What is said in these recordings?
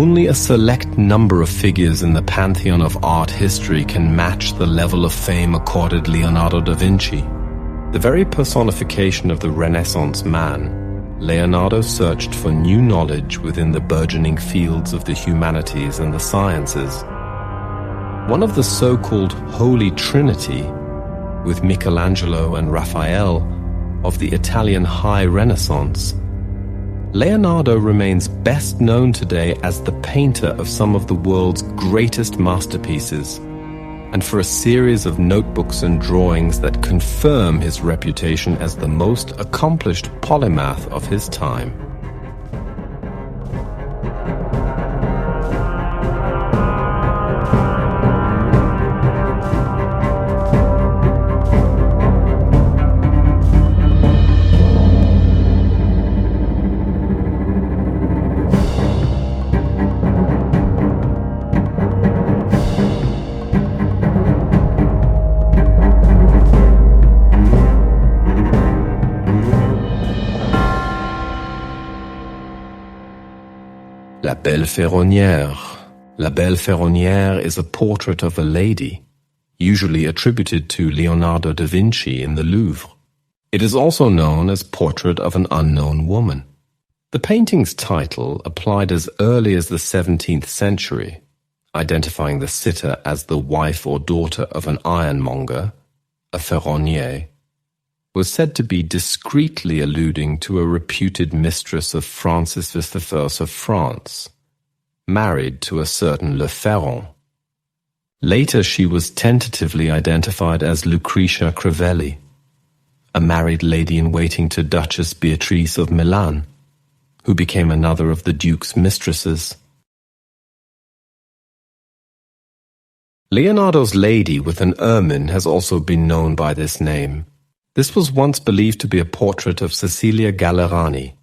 only a select number of figures in the pantheon of art history can match the level of fame accorded Leonardo da Vinci. The very personification of the Renaissance man, Leonardo searched for new knowledge within the burgeoning fields of the humanities and the sciences. One of the so-called Holy Trinity, with Michelangelo and Raphael, of the Italian High Renaissance, Leonardo remains best known today as the painter of some of the world's greatest masterpieces, and for a series of notebooks and drawings that confirm his reputation as the most accomplished polymath of his time. La Belle Ferronnière. La Belle Ferronnière is a portrait of a lady, usually attributed to Leonardo da Vinci in the Louvre. It is also known as Portrait of an Unknown Woman. The painting's title applied as early as the 17th century, identifying the sitter as the wife or daughter of an ironmonger, a ferronnier, was said to be discreetly alluding to a reputed mistress of Francis I of France, married to a certain Le Ferron. Later she was tentatively identified as Lucretia Crivelli, a married lady-in-waiting to Duchess Beatrice of Milan, who became another of the Duke's mistresses. Leonardo's lady with an ermine has also been known by this name. This was once believed to be a portrait of Cecilia Gallerani,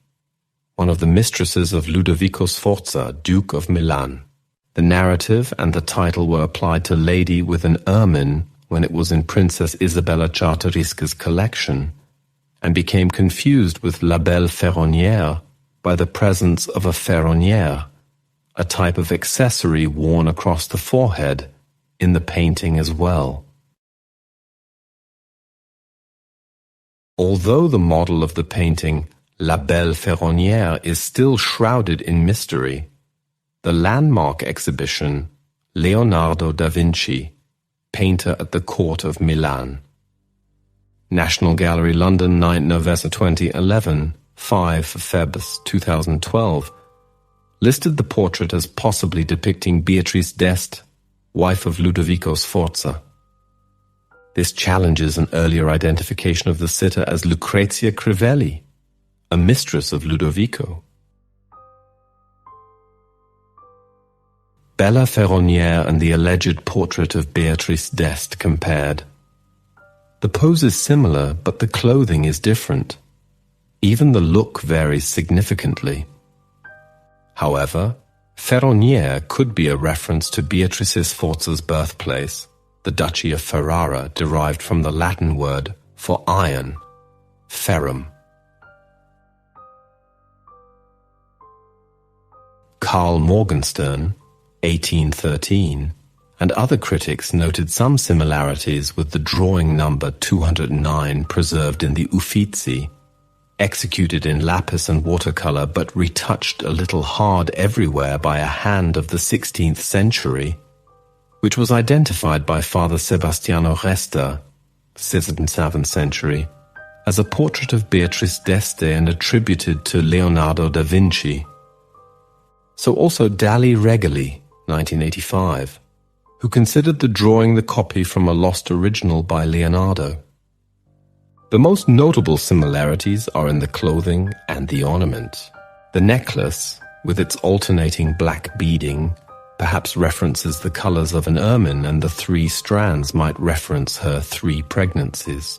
one of the mistresses of Ludovico Sforza, Duke of Milan. The narrative and the title were applied to Lady with an ermine when it was in Princess Isabella Czartoryska's collection, and became confused with La Belle Ferronnière by the presence of a ferronnière, a type of accessory worn across the forehead, in the painting as well. Although the model of the painting, La Belle Ferronnière, is still shrouded in mystery, the landmark exhibition, Leonardo da Vinci, Painter at the Court of Milan. National Gallery, London, 9 November 2011, 5 February 2012, listed the portrait as possibly depicting Beatrice d'Este, wife of Ludovico Sforza. This challenges an earlier identification of the sitter as Lucrezia Crivelli, a mistress of Ludovico. Bella Ferronnière and the alleged portrait of Beatrice d'Este compared. The pose is similar, but the clothing is different. Even the look varies significantly. However, Ferronnière could be a reference to Beatrice Sforza's birthplace, the Duchy of Ferrara, derived from the Latin word for iron, ferrum. Carl Morgenstern, 1813, and other critics noted some similarities with the drawing number 209 preserved in the Uffizi, executed in lapis and watercolor but retouched a little hard everywhere by a hand of the 16th century, which was identified by Father Sebastiano Resta, 7th century, as a portrait of Beatrice d'Este and attributed to Leonardo da Vinci. So also Dali Regali, 1985, who considered the drawing the copy from a lost original by Leonardo. The most notable similarities are in the clothing and the ornament. The necklace, with its alternating black beading, perhaps references the colors of an ermine, and the 3 strands might reference her 3 pregnancies.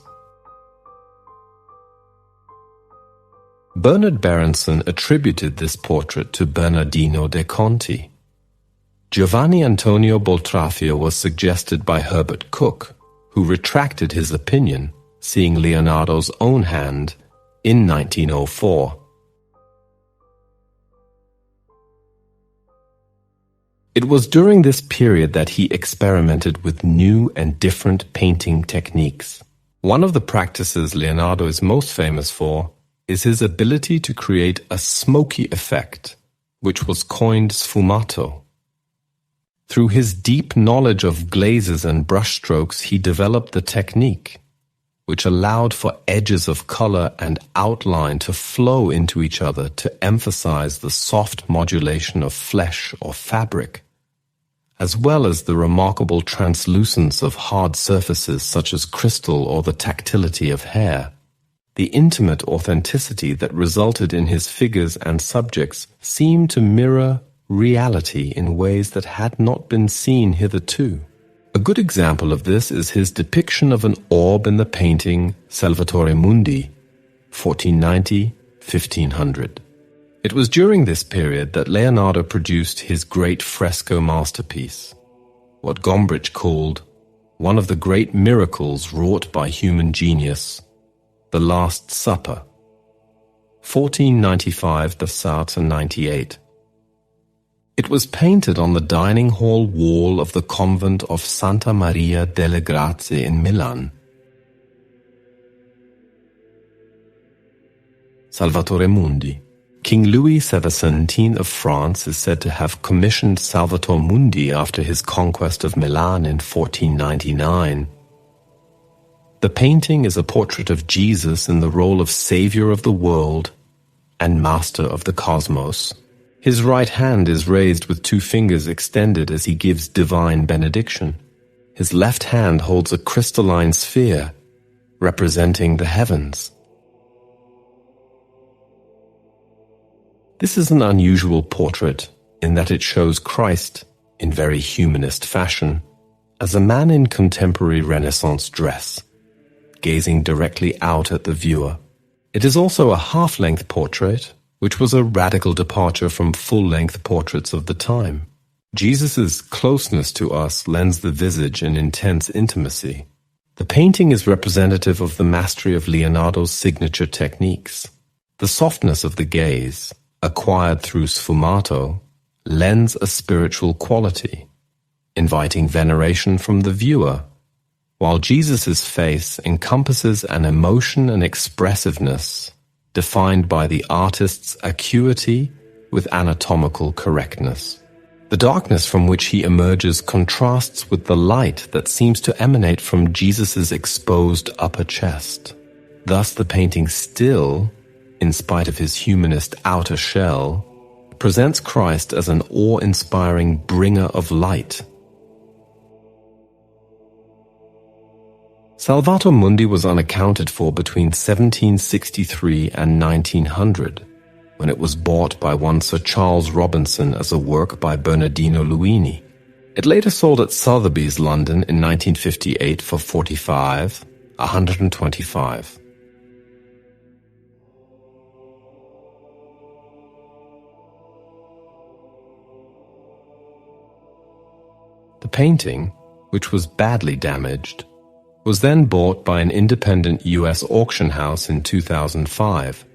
Bernard Berenson attributed this portrait to Bernardino de Conti. Giovanni Antonio Boltrafio was suggested by Herbert Cook, who retracted his opinion, seeing Leonardo's own hand in 1904. It was during this period that he experimented with new and different painting techniques. One of the practices Leonardo is most famous for is his ability to create a smoky effect, which was coined sfumato. Through his deep knowledge of glazes and brushstrokes, he developed the technique, which allowed for edges of color and outline to flow into each other to emphasize the soft modulation of flesh or fabric, as well as the remarkable translucence of hard surfaces such as crystal or the tactility of hair. The intimate authenticity that resulted in his figures and subjects seemed to mirror reality in ways that had not been seen hitherto. A good example of this is his depiction of an orb in the painting Salvatore Mundi, 1490–1500. It was during this period that Leonardo produced his great fresco masterpiece, what Gombrich called one of the great miracles wrought by human genius, The Last Supper, 1495–98. It was painted on the dining hall wall of the convent of Santa Maria delle Grazie in Milan. Salvatore Mundi. King Louis XVII of France is said to have commissioned Salvator Mundi after his conquest of Milan in 1499. The painting is a portrait of Jesus in the role of savior of the world and master of the cosmos. His right hand is raised with 2 fingers extended as he gives divine benediction. His left hand holds a crystalline sphere representing the heavens. This is an unusual portrait in that it shows Christ, in very humanist fashion, as a man in contemporary Renaissance dress, gazing directly out at the viewer. It is also a half-length portrait, which was a radical departure from full-length portraits of the time. Jesus' closeness to us lends the visage an intense intimacy. The painting is representative of the mastery of Leonardo's signature techniques. The softness of the gaze, acquired through sfumato, lends a spiritual quality, inviting veneration from the viewer, while Jesus' face encompasses an emotion and expressiveness defined by the artist's acuity with anatomical correctness. The darkness from which he emerges contrasts with the light that seems to emanate from Jesus' exposed upper chest. Thus the painting still, in spite of his humanist outer shell, presents Christ as an awe-inspiring bringer of light. Salvator Mundi was unaccounted for between 1763 and 1900, when it was bought by one Sir Charles Robinson as a work by Bernardino Luini. It later sold at Sotheby's, London in 1958 for £125. The painting, which was badly damaged, was then bought by an independent US auction house in 2005.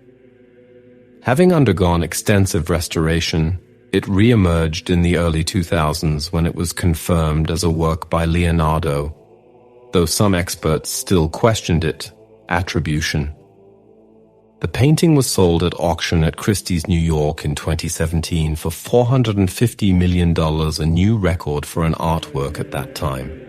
Having undergone extensive restoration, it re-emerged in the early 2000s when it was confirmed as a work by Leonardo, though some experts still questioned its attribution. The painting was sold at auction at Christie's, New York in 2017 for $450 million, a new record for an artwork at that time.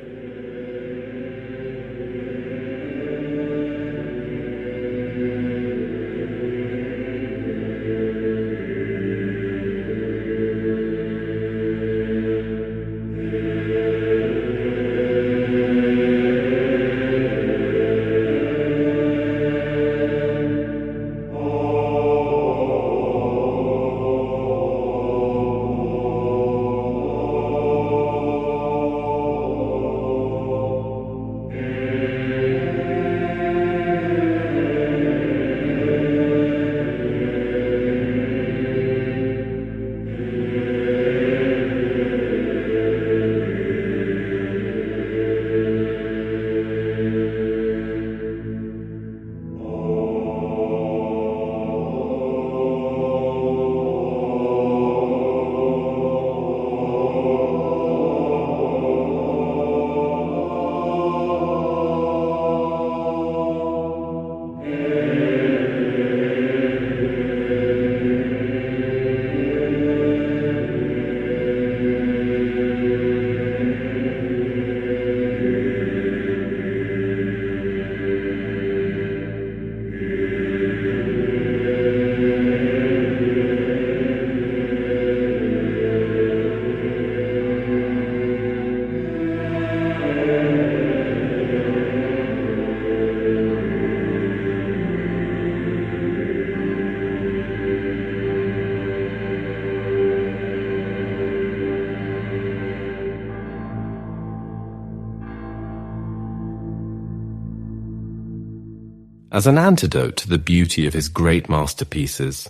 As an antidote to the beauty of his great masterpieces,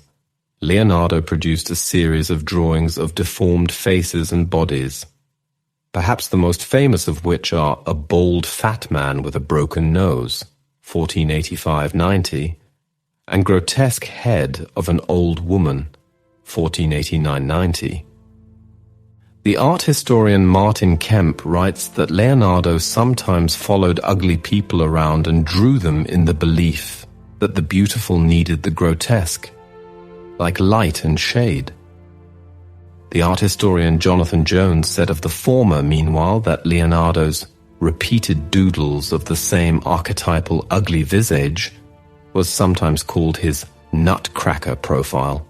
Leonardo produced a series of drawings of deformed faces and bodies, perhaps the most famous of which are a bald fat man with a broken nose, 1485-90, and grotesque head of an old woman, 1489-90. The art historian Martin Kemp writes that Leonardo sometimes followed ugly people around and drew them in the belief that the beautiful needed the grotesque, like light and shade. The art historian Jonathan Jones said of the former, meanwhile, that Leonardo's repeated doodles of the same archetypal ugly visage was sometimes called his nutcracker profile.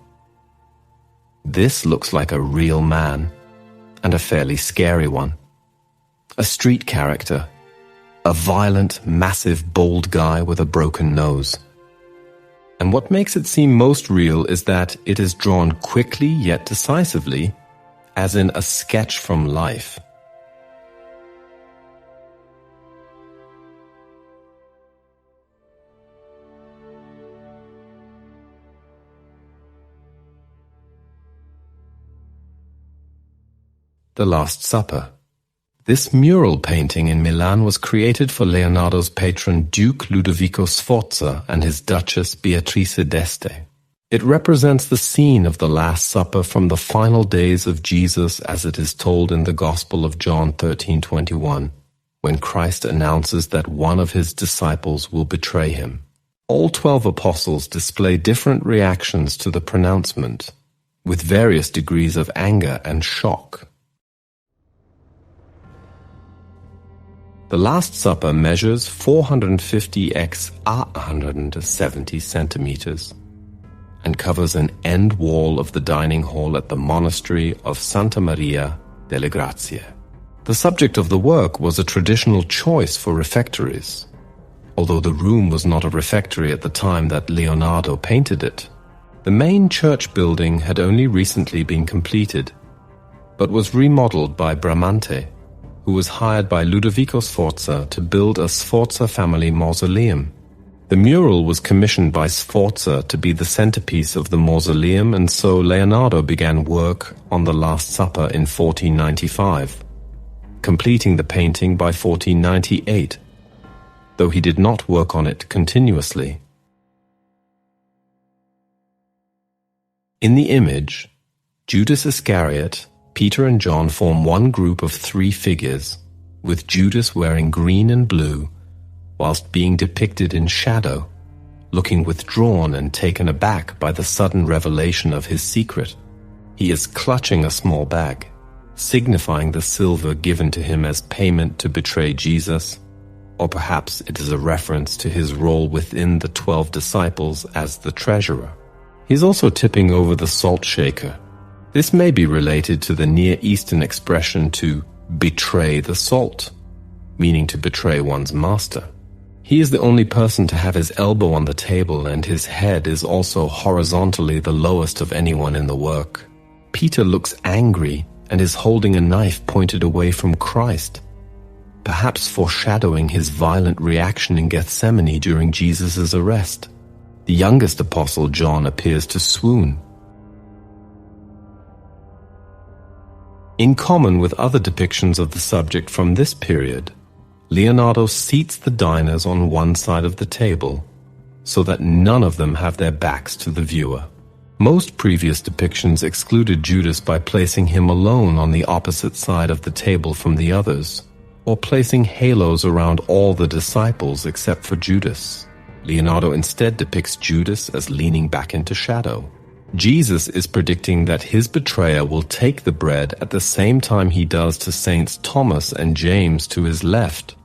This looks like a real man, and a fairly scary one. A street character, a violent, massive, bald guy with a broken nose. And what makes it seem most real is that it is drawn quickly yet decisively, as in a sketch from life. The Last Supper. This mural painting in Milan was created for Leonardo's patron Duke Ludovico Sforza and his Duchess Beatrice d'Este. It represents the scene of the Last Supper from the final days of Jesus as it is told in the Gospel of John 13:21, when Christ announces that one of his disciples will betray him. All 12 apostles display different reactions to the pronouncement, with various degrees of anger and shock. The Last Supper measures 450 x 170 centimeters and covers an end wall of the dining hall at the monastery of Santa Maria delle Grazie. The subject of the work was a traditional choice for refectories, although the room was not a refectory at the time that Leonardo painted it. The main church building had only recently been completed, but was remodeled by Bramante, who was hired by Ludovico Sforza to build a Sforza family mausoleum. The mural was commissioned by Sforza to be the centerpiece of the mausoleum, and so Leonardo began work on the Last Supper in 1495, completing the painting by 1498, though he did not work on it continuously. In the image, Judas Iscariot, Peter and John form one group of 3 figures, with Judas wearing green and blue, whilst being depicted in shadow, looking withdrawn and taken aback by the sudden revelation of his secret. He is clutching a small bag, signifying the silver given to him as payment to betray Jesus, or perhaps it is a reference to his role within the 12 disciples as the treasurer. He is also tipping over the salt shaker. This may be related to the Near Eastern expression to betray the salt, meaning to betray one's master. He is the only person to have his elbow on the table, and his head is also horizontally the lowest of anyone in the work. Peter looks angry and is holding a knife pointed away from Christ, perhaps foreshadowing his violent reaction in Gethsemane during Jesus' arrest. The youngest apostle, John, appears to swoon. In common with other depictions of the subject from this period, Leonardo seats the diners on one side of the table so that none of them have their backs to the viewer. Most previous depictions excluded Judas by placing him alone on the opposite side of the table from the others, or placing halos around all the disciples except for Judas. Leonardo instead depicts Judas as leaning back into shadow. Jesus is predicting that his betrayer will take the bread at the same time he does to Saints Thomas and James to his left,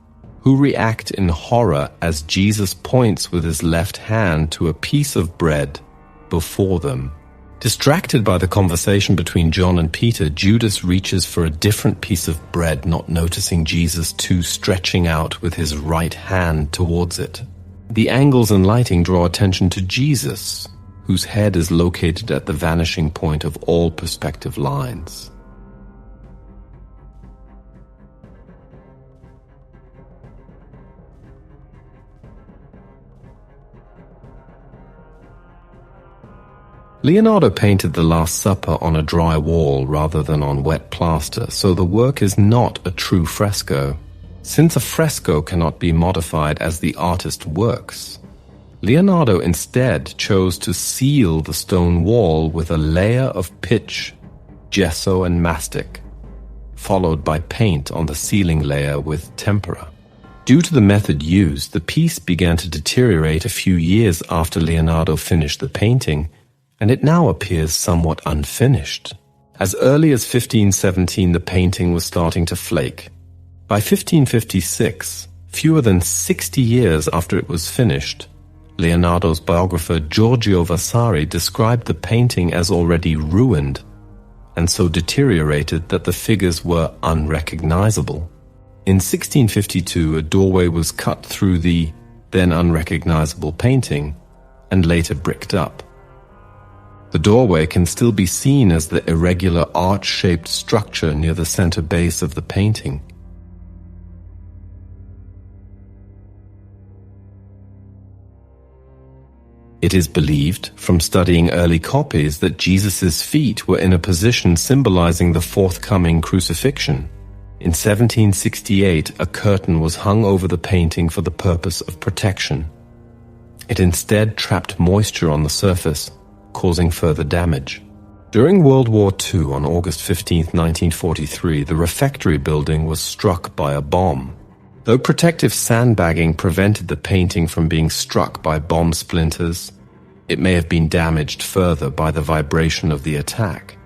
who react in horror as Jesus points with his left hand to a piece of bread before them. Distracted by the conversation between John and Peter, Judas reaches for a different piece of bread, not noticing Jesus too stretching out with his right hand towards it. The angles and lighting draw attention to Jesus, whose head is located at the vanishing point of all perspective lines. Leonardo painted the Last Supper on a dry wall rather than on wet plaster, so the work is not a true fresco. Since a fresco cannot be modified as the artist works, Leonardo instead chose to seal the stone wall with a layer of pitch, gesso and mastic, followed by paint on the sealing layer with tempera. Due to the method used, the piece began to deteriorate a few years after Leonardo finished the painting, and it now appears somewhat unfinished. As early as 1517, the painting was starting to flake. By 1556, fewer than 60 years after it was finished, Leonardo's biographer Giorgio Vasari described the painting as already ruined and so deteriorated that the figures were unrecognizable. In 1652, a doorway was cut through the then unrecognizable painting and later bricked up. The doorway can still be seen as the irregular arch-shaped structure near the center base of the painting. It is believed, from studying early copies, that Jesus' feet were in a position symbolizing the forthcoming crucifixion. In 1768, a curtain was hung over the painting for the purpose of protection. It instead trapped moisture on the surface, causing further damage. During World War II, on August 15, 1943, the refectory building was struck by a bomb. Though protective sandbagging prevented the painting from being struck by bomb splinters, it may have been damaged further by the vibration of the attack.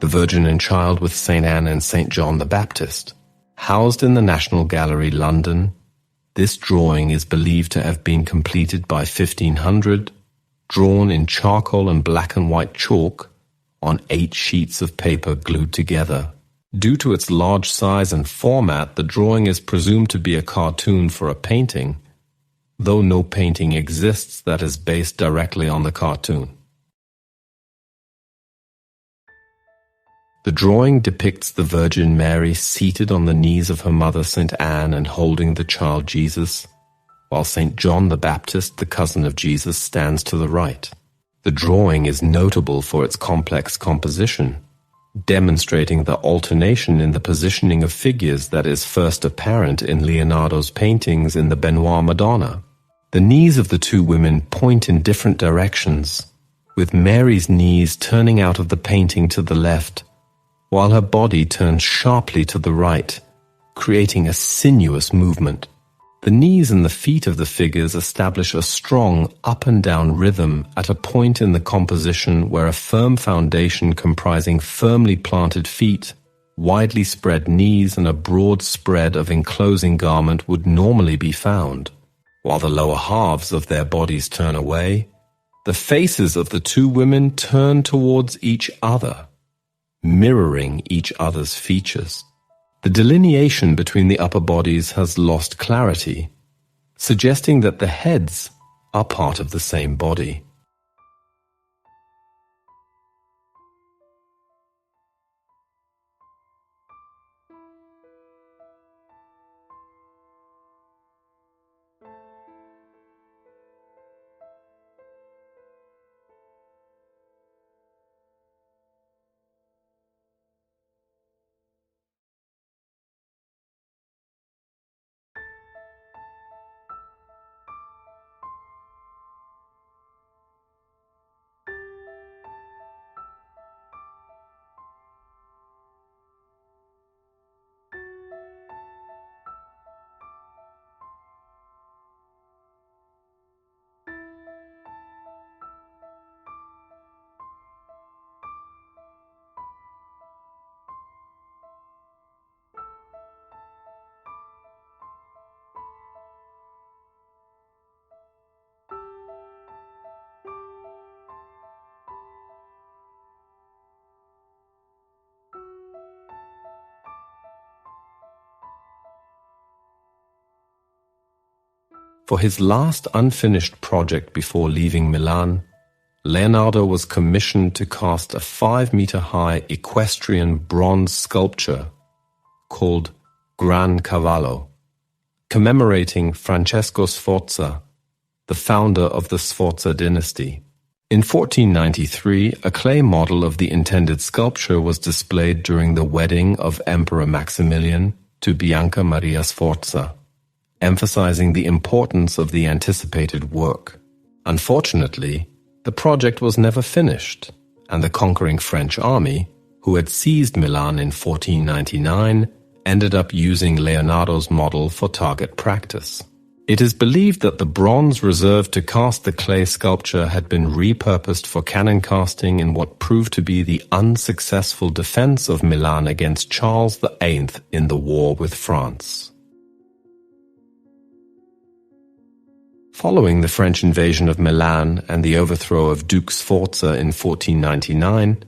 The Virgin and Child with St. Anne and St. John the Baptist. Housed in the National Gallery, London, this drawing is believed to have been completed by 1500, drawn in charcoal and black and white chalk on 8 sheets of paper glued together. Due to its large size and format, the drawing is presumed to be a cartoon for a painting, though no painting exists that is based directly on the cartoon. The drawing depicts the Virgin Mary seated on the knees of her mother St. Anne and holding the child Jesus, while St. John the Baptist, the cousin of Jesus, stands to the right. The drawing is notable for its complex composition, demonstrating the alternation in the positioning of figures that is first apparent in Leonardo's paintings in the Benoit Madonna. The knees of the two women point in different directions, with Mary's knees turning out of the painting to the left, while her body turns sharply to the right, creating a sinuous movement. The knees and the feet of the figures establish a strong up and down rhythm at a point in the composition where a firm foundation comprising firmly planted feet, widely spread knees, and a broad spread of enclosing garment would normally be found. While the lower halves of their bodies turn away, the faces of the two women turn towards each other, mirroring each other's features. The delineation between the upper bodies has lost clarity, suggesting that the heads are part of the same body. For his last unfinished project before leaving Milan, Leonardo was commissioned to cast a 5-meter-high equestrian bronze sculpture called Gran Cavallo, commemorating Francesco Sforza, the founder of the Sforza dynasty. In 1493, a clay model of the intended sculpture was displayed during the wedding of Emperor Maximilian to Bianca Maria Sforza, emphasizing the importance of the anticipated work. Unfortunately, the project was never finished, and the conquering French army, who had seized Milan in 1499, ended up using Leonardo's model for target practice. It is believed that the bronze reserved to cast the clay sculpture had been repurposed for cannon casting in what proved to be the unsuccessful defense of Milan against Charles VIII in the war with France. Following the French invasion of Milan and the overthrow of Duke Sforza in 1499,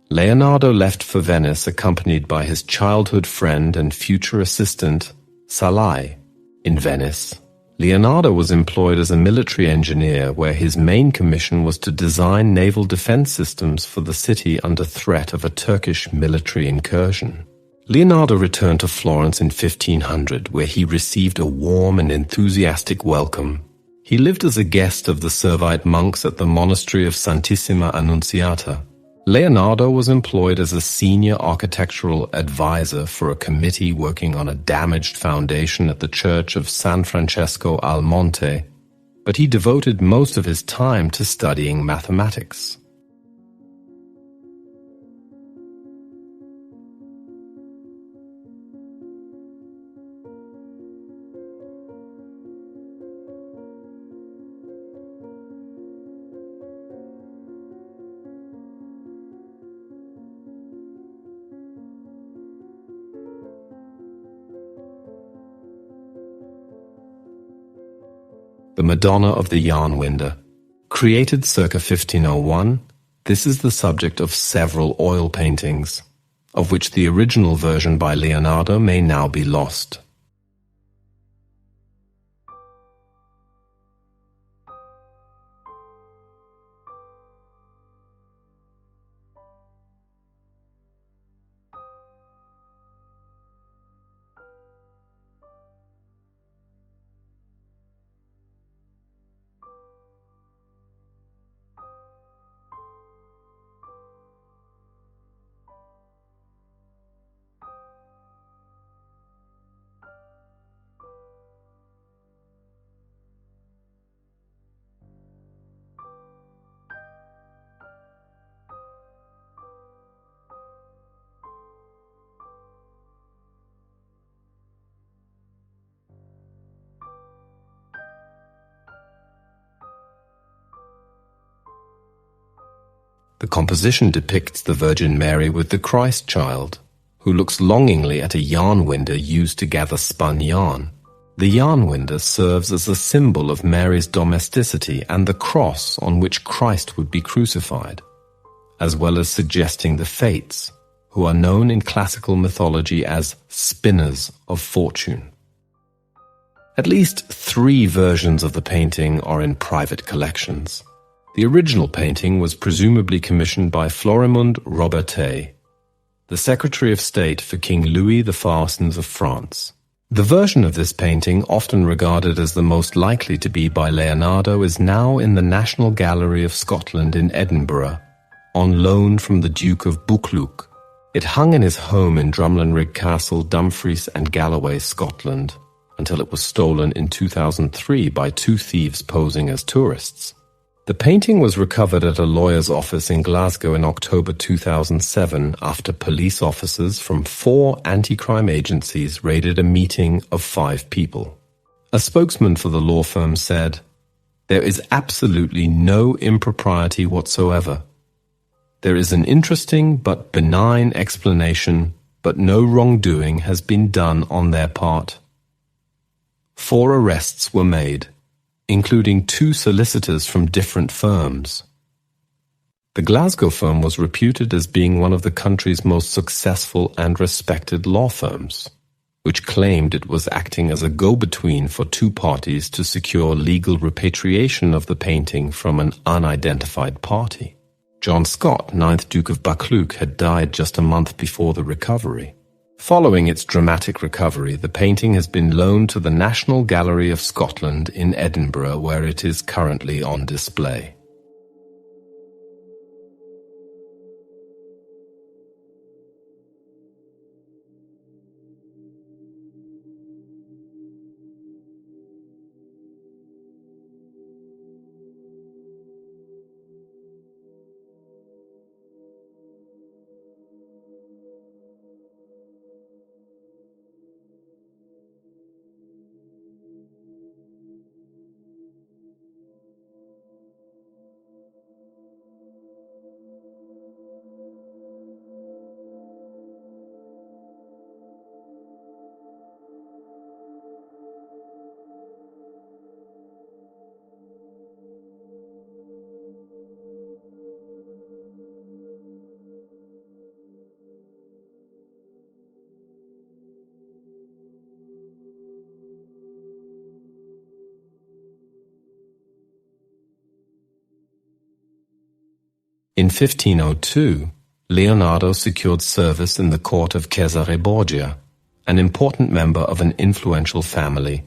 Leonardo left for Venice accompanied by his childhood friend and future assistant, Salai. In Venice, Leonardo was employed as a military engineer where his main commission was to design naval defense systems for the city under threat of a Turkish military incursion. Leonardo returned to Florence in 1500, where he received a warm and enthusiastic welcome. He lived as a guest of the Servite monks at the monastery of Santissima Annunziata. Leonardo was employed as a senior architectural advisor for a committee working on a damaged foundation at the church of San Francesco al Monte, but he devoted most of his time to studying mathematics. The Madonna of the Yarn Winder. Created circa 1501, this is the subject of several oil paintings, of which the original version by Leonardo may now be lost. The composition depicts the Virgin Mary with the Christ child, who looks longingly at a yarn winder used to gather spun yarn. The yarn winder serves as a symbol of Mary's domesticity and the cross on which Christ would be crucified, as well as suggesting the Fates, who are known in classical mythology as spinners of fortune. At least 3 versions of the painting are in private collections. The original painting was presumably commissioned by Florimond Robertet, the Secretary of State for King Louis XIV of France. The version of this painting, often regarded as the most likely to be by Leonardo, is now in the National Gallery of Scotland in Edinburgh, on loan from the Duke of Buccleuch. It hung in his home in Drumlanrig Castle, Dumfries and Galloway, Scotland, until it was stolen in 2003 by 2 thieves posing as tourists. The painting was recovered at a lawyer's office in Glasgow in October 2007 after police officers from 4 anti-crime agencies raided a meeting of 5 people. A spokesman for the law firm said, "There is absolutely no impropriety whatsoever. There is an interesting but benign explanation, but no wrongdoing has been done on their part." 4 arrests were made, including 2 solicitors from different firms. The Glasgow firm was reputed as being one of the country's most successful and respected law firms. which claimed it was acting as a go-between for two parties to secure legal repatriation of the painting from an unidentified party. John Scott, 9th Duke of Buccleuch, had died just a month before the recovery. Following its dramatic recovery, the painting has been loaned to the National Gallery of Scotland in Edinburgh, where it is currently on display. In 1502, Leonardo secured service in the court of Cesare Borgia, an important member of an influential family,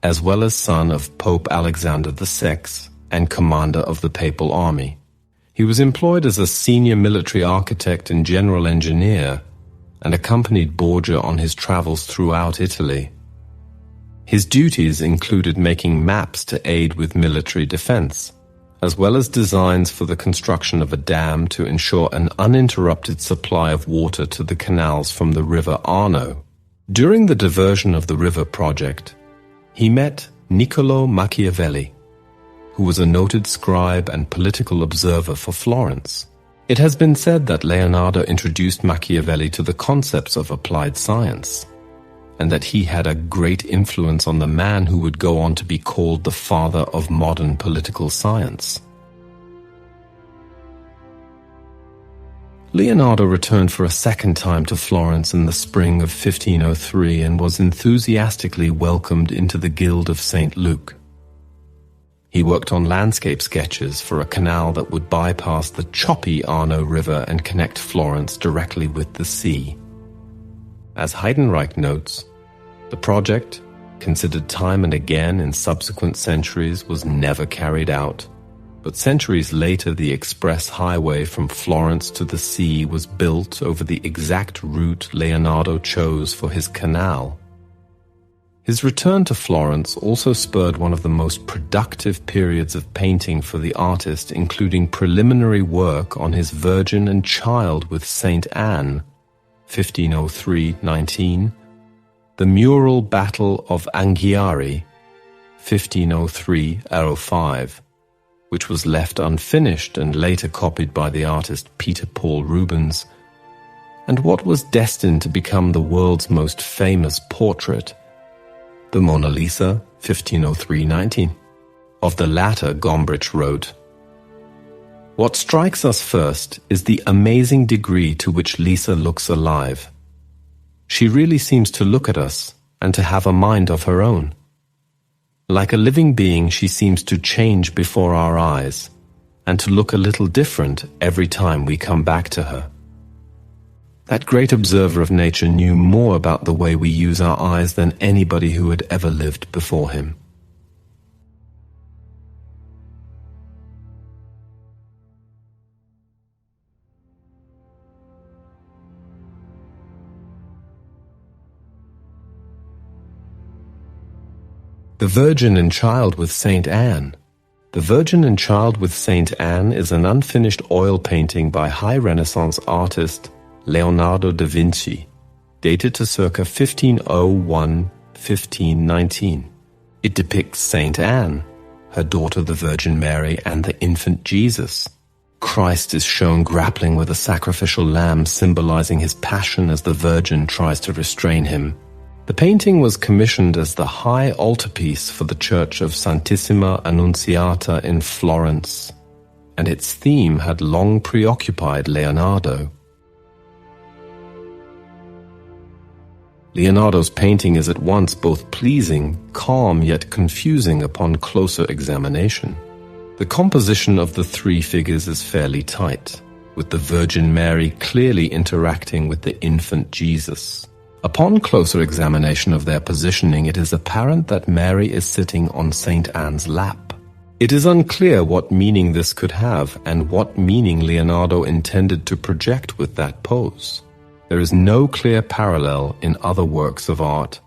as well as son of Pope Alexander VI and commander of the papal army. He was employed as a senior military architect and general engineer, and accompanied Borgia on his travels throughout Italy. His duties included making maps to aid with military defense, as well as designs for the construction of a dam to ensure an uninterrupted supply of water to the canals from the river Arno. During the diversion of the river project, he met Niccolò Machiavelli, who was a noted scribe and political observer for Florence. It has been said that Leonardo introduced Machiavelli to the concepts of applied science, and that he had a great influence on the man who would go on to be called the father of modern political science. Leonardo returned for a second time to Florence in the spring of 1503 and was enthusiastically welcomed into the Guild of St. Luke. He worked on landscape sketches for a canal that would bypass the choppy Arno River and connect Florence directly with the sea. As Heidenreich notes, the project, considered time and again in subsequent centuries, was never carried out. But centuries later, the express highway from Florence to the sea was built over the exact route Leonardo chose for his canal. His return to Florence also spurred one of the most productive periods of painting for the artist, including preliminary work on his Virgin and Child with Saint Anne, 1503-19, the mural Battle of Anghiari, 1503-05, which was left unfinished and later copied by the artist Peter Paul Rubens, and what was destined to become the world's most famous portrait, the Mona Lisa, 1503-19. Of the latter, Gombrich wrote, "What strikes us first is the amazing degree to which Lisa looks alive. She really seems to look at us and to have a mind of her own. Like a living being, she seems to change before our eyes and to look a little different every time we come back to her." That great observer of nature knew more about the way we use our eyes than anybody who had ever lived before him. The Virgin and Child with Saint Anne. The Virgin and Child with Saint Anne is an unfinished oil painting by high Renaissance artist Leonardo da Vinci, dated to circa 1501-1519. It depicts Saint Anne, her daughter the Virgin Mary, and the infant Jesus. Christ is shown grappling with a sacrificial lamb, symbolizing his passion as the Virgin tries to restrain him. The painting was commissioned as the high altarpiece for the Church of Santissima Annunziata in Florence, and its theme had long preoccupied Leonardo. Leonardo's painting is at once both pleasing, calm, yet confusing upon closer examination. The composition of the three figures is fairly tight, with the Virgin Mary clearly interacting with the infant Jesus. Upon closer examination of their positioning, it is apparent that Mary is sitting on Saint Anne's lap. It is unclear what meaning this could have and what meaning Leonardo intended to project with that pose. There is no clear parallel in other works of art,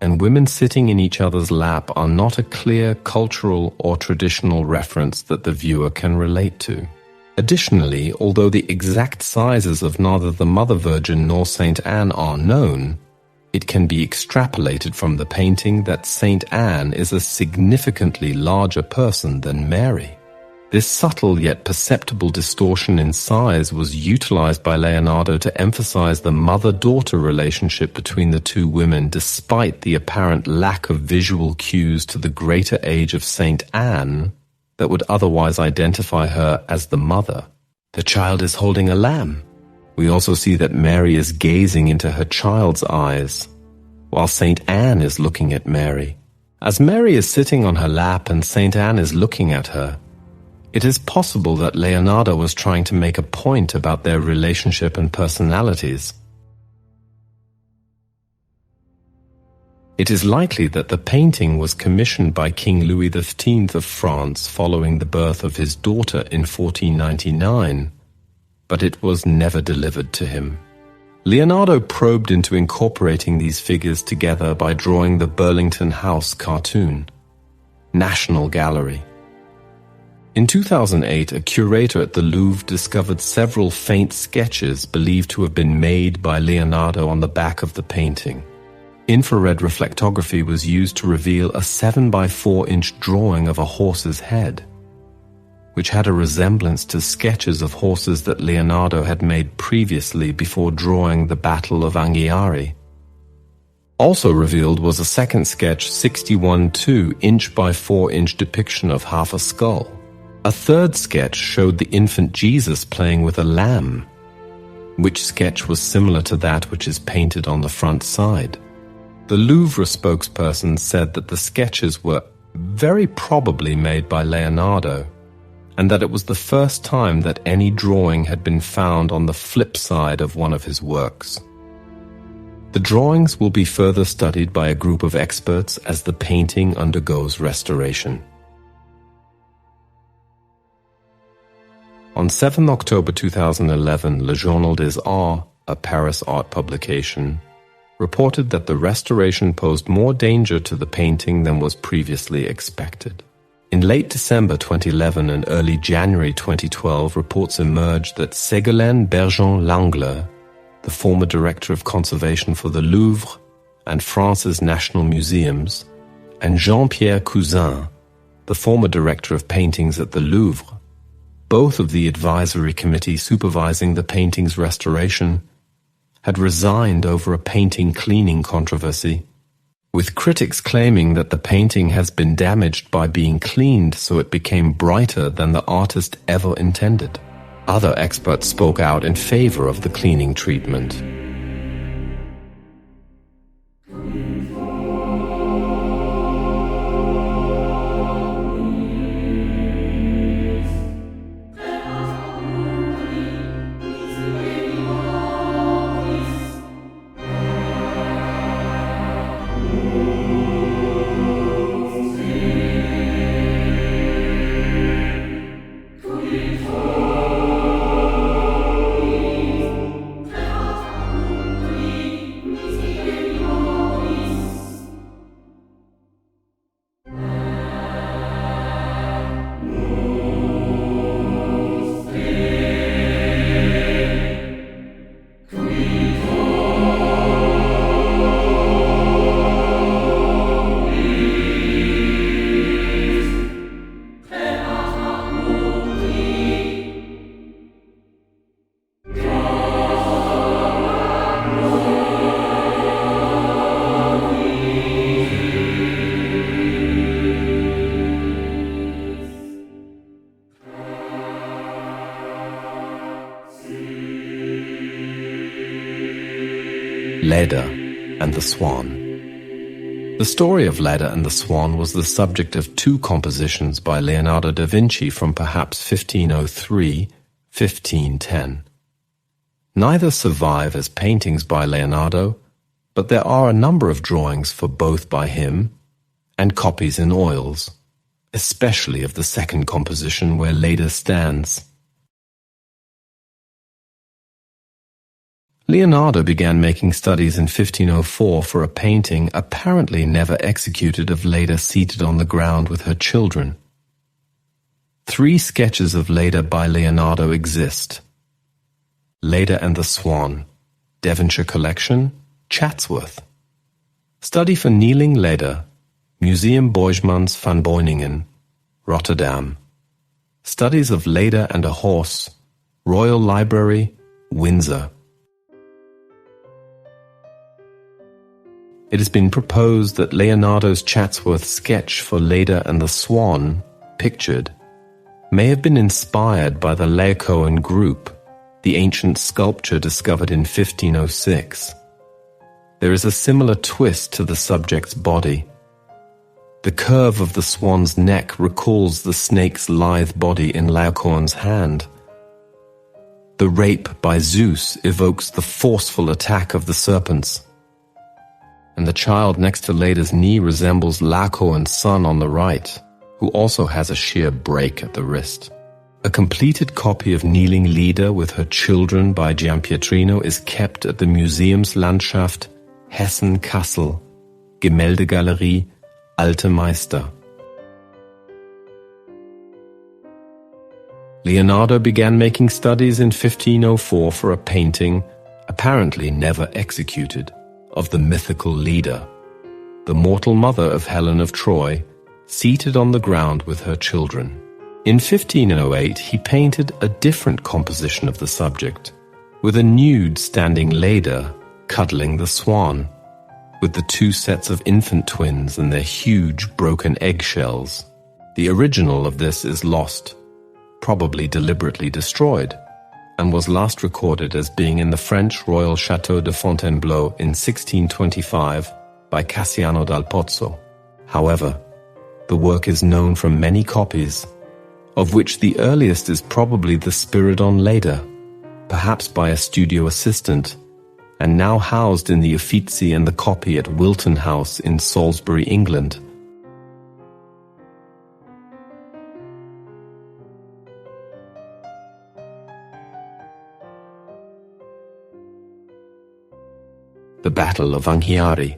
and women sitting in each other's lap are not a clear cultural or traditional reference that the viewer can relate to. Additionally, although the exact sizes of neither the Mother Virgin nor Saint Anne are known, it can be extrapolated from the painting that Saint Anne is a significantly larger person than Mary. This subtle yet perceptible distortion in size was utilized by Leonardo to emphasize the mother-daughter relationship between the two women, despite the apparent lack of visual cues to the greater age of Saint Anne that would otherwise identify her as the mother. The child is holding a lamb. We also see that Mary is gazing into her child's eyes, while Saint Anne is looking at Mary. As Mary is sitting on her lap and Saint Anne is looking at her, it is possible that Leonardo was trying to make a point about their relationship and personalities. It is likely that the painting was commissioned by King Louis XV of France following the birth of his daughter in 1499, but it was never delivered to him. Leonardo probed into incorporating these figures together by drawing the Burlington House cartoon, National Gallery. In 2008, a curator at the Louvre discovered several faint sketches believed to have been made by Leonardo on the back of the painting. Infrared reflectography was used to reveal a 7 by 4 inch drawing of a horse's head, which had a resemblance to sketches of horses that Leonardo had made previously before drawing the Battle of Anghiari. Also revealed was a second sketch 61.2 inch by 4 inch depiction of half a skull. A third sketch showed the infant Jesus playing with a lamb, which sketch was similar to that which is painted on the front side. The Louvre spokesperson said that the sketches were very probably made by Leonardo, and that it was the first time that any drawing had been found on the flip side of one of his works. The drawings will be further studied by a group of experts as the painting undergoes restoration. On 7 October 2011, Le Journal des Arts, a Paris art publication, reported that the restoration posed more danger to the painting than was previously expected. In late December 2011 and early January 2012, reports emerged that Ségolène Bergeon-Langler, the former director of conservation for the Louvre and France's national museums, and Jean-Pierre Cousin, the former director of paintings at the Louvre, both of the advisory committee supervising the painting's restoration, had resigned over a painting cleaning controversy, with critics claiming that the painting has been damaged by being cleaned so it became brighter than the artist ever intended. Other experts spoke out in favor of the cleaning treatment. Leda, and the Swan. The story of Leda and the Swan was the subject of two compositions by Leonardo da Vinci from perhaps 1503–1510. Neither survive as paintings by Leonardo, but there are a number of drawings for both by him and copies in oils, especially of the second composition where Leda stands. Leonardo began making studies in 1504 for a painting apparently never executed of Leda seated on the ground with her children. 3 sketches of Leda by Leonardo exist. Leda and the Swan, Devonshire Collection, Chatsworth. Study for Kneeling Leda, Museum Boijmans van Beuningen, Rotterdam. Studies of Leda and a Horse, Royal Library, Windsor. It has been proposed that Leonardo's Chatsworth sketch for Leda and the Swan, pictured, may have been inspired by the Laocoon group, the ancient sculpture discovered in 1506. There is a similar twist to the subject's body. The curve of the swan's neck recalls the snake's lithe body in Laocoon's hand. The rape by Zeus evokes the forceful attack of the serpents. And the child next to Leda's knee resembles Laocoon's son on the right, who also has a sheer break at the wrist. A completed copy of Kneeling Leda with her children by Giampietrino is kept at the Museumslandschaft Hessen-Kassel, Gemäldegalerie Alte Meister. Leonardo began making studies in 1504 for a painting, apparently never executed, of the mythical Leda, the mortal mother of Helen of Troy, seated on the ground with her children. In 1508, he painted a different composition of the subject, with a nude standing Leda cuddling the Swan, with the 2 sets of infant twins and their huge broken eggshells. The original of this is lost, probably deliberately destroyed, and was last recorded as being in the French Royal Château de Fontainebleau in 1625 by Cassiano dal Pozzo. However, the work is known from many copies, of which the earliest is probably the Spiridon Leda, perhaps by a studio assistant, and now housed in the Uffizi and the copy at Wilton House in Salisbury, England. The Battle of Anghiari.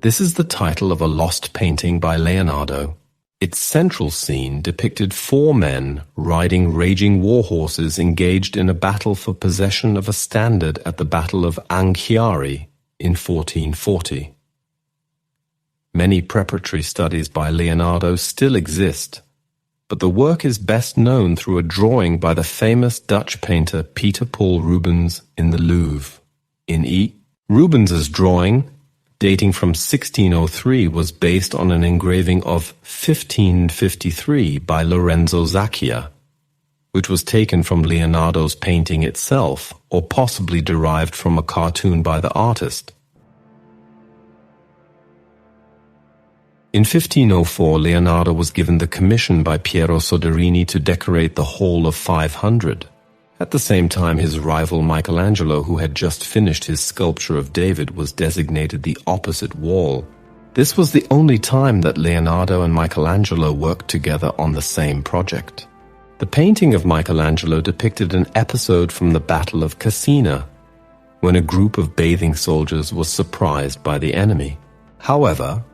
This is the title of a lost painting by Leonardo. Its central scene depicted 4 men riding raging war horses engaged in a battle for possession of a standard at the Battle of Anghiari in 1440. Many preparatory studies by Leonardo still exist, but the work is best known through a drawing by the famous Dutch painter Peter Paul Rubens in the Louvre. In E. Rubens's drawing, dating from 1603, was based on an engraving of 1553 by Lorenzo Zacchia, which was taken from Leonardo's painting itself, or possibly derived from a cartoon by the artist. In 1504, Leonardo was given the commission by Piero Soderini to decorate the whole of 500. At the same time, his rival Michelangelo, who had just finished his sculpture of David, was designated the opposite wall. This was the only time that Leonardo and Michelangelo worked together on the same project. The painting of Michelangelo depicted an episode from the Battle of Cassina, when a group of bathing soldiers was surprised by the enemy. However,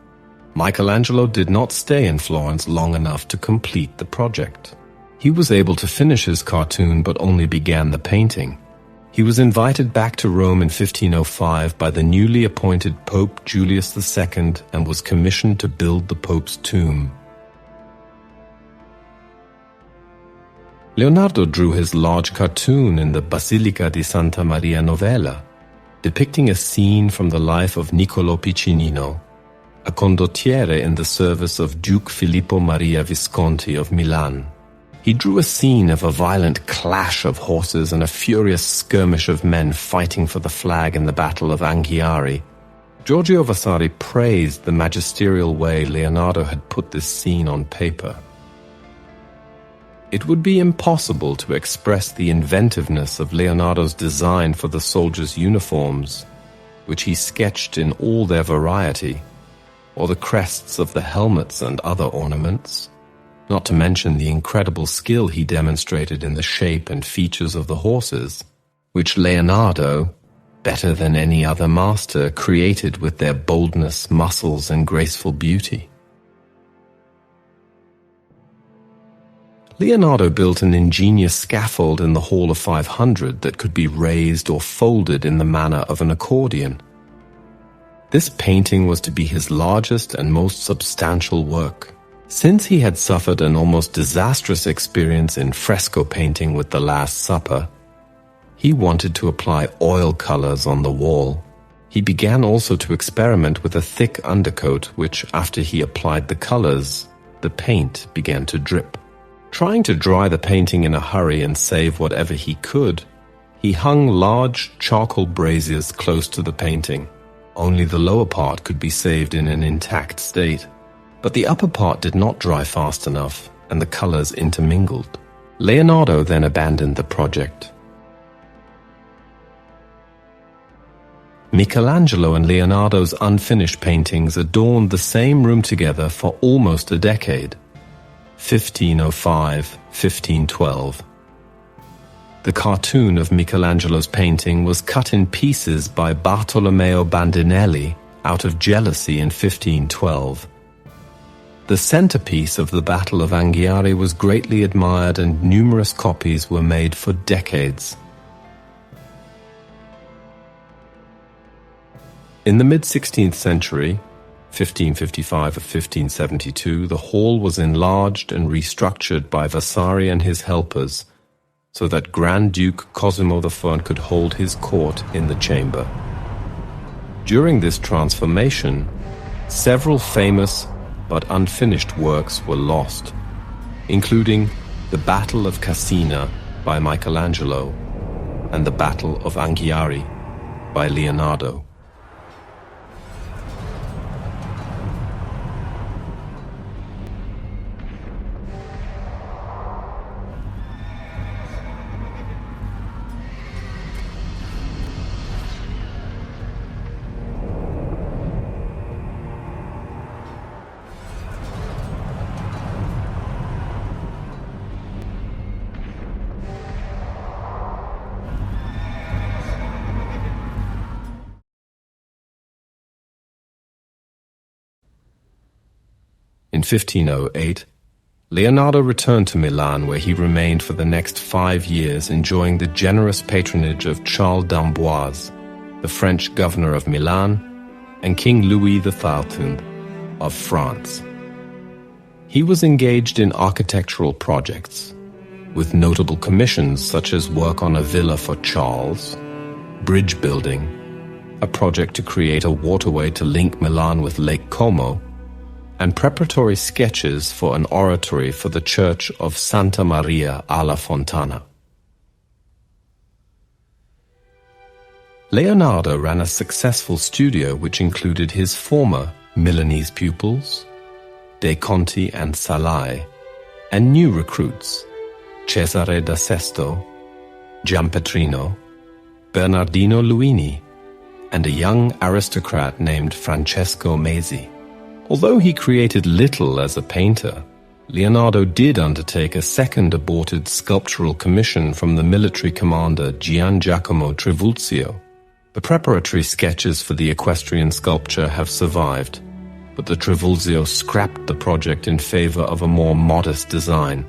Michelangelo did not stay in Florence long enough to complete the project. He was able to finish his cartoon but only began the painting. He was invited back to Rome in 1505 by the newly appointed Pope Julius II and was commissioned to build the Pope's tomb. Leonardo drew his large cartoon in the Basilica di Santa Maria Novella, depicting a scene from the life of Niccolò Piccinino, a condottiere in the service of Duke Filippo Maria Visconti of Milan. He drew a scene of a violent clash of horses and a furious skirmish of men fighting for the flag in the Battle of Anghiari. Giorgio Vasari praised the magisterial way Leonardo had put this scene on paper. It would be impossible to express the inventiveness of Leonardo's design for the soldiers' uniforms, which he sketched in all their variety, or the crests of the helmets and other ornaments, not to mention the incredible skill he demonstrated in the shape and features of the horses, which Leonardo, better than any other master, created with their boldness, muscles, and graceful beauty. Leonardo built an ingenious scaffold in the Hall of 500 that could be raised or folded in the manner of an accordion. This painting was to be his largest and most substantial work. Since he had suffered an almost disastrous experience in fresco painting with the Last Supper, he wanted to apply oil colors on the wall. He began also to experiment with a thick undercoat which, after he applied the colors, the paint began to drip. Trying to dry the painting in a hurry and save whatever he could, he hung large charcoal braziers close to the painting. Only the lower part could be saved in an intact state. But the upper part did not dry fast enough, and the colors intermingled. Leonardo then abandoned the project. Michelangelo and Leonardo's unfinished paintings adorned the same room together for almost a decade, 1505, 1512. The cartoon of Michelangelo's painting was cut in pieces by Bartolomeo Bandinelli out of jealousy in 1512. The centerpiece of the Battle of Anghiari was greatly admired and numerous copies were made for decades. In the mid-16th century, 1555 or 1572, the hall was enlarged and restructured by Vasari and his helpers so that Grand Duke Cosimo I could hold his court in the chamber. During this transformation, several famous but unfinished works were lost, including the Battle of Cassina by Michelangelo and the Battle of Anghiari by Leonardo. In 1508, Leonardo returned to Milan, where he remained for the next 5 years, enjoying the generous patronage of Charles d'Amboise, the French governor of Milan, and King Louis XIII of France. He was engaged in architectural projects, with notable commissions such as work on a villa for Charles, bridge building, a project to create a waterway to link Milan with Lake Como, and preparatory sketches for an oratory for the church of Santa Maria alla Fontana. Leonardo ran a successful studio which included his former Milanese pupils, De Conti and Salai, and new recruits, Cesare da Sesto, Giampetrino, Bernardino Luini, and a young aristocrat named Francesco Mesi. Although he created little as a painter, Leonardo did undertake a second aborted sculptural commission from the military commander Gian Giacomo Trivulzio. The preparatory sketches for the equestrian sculpture have survived, but the Trivulzio scrapped the project in favor of a more modest design.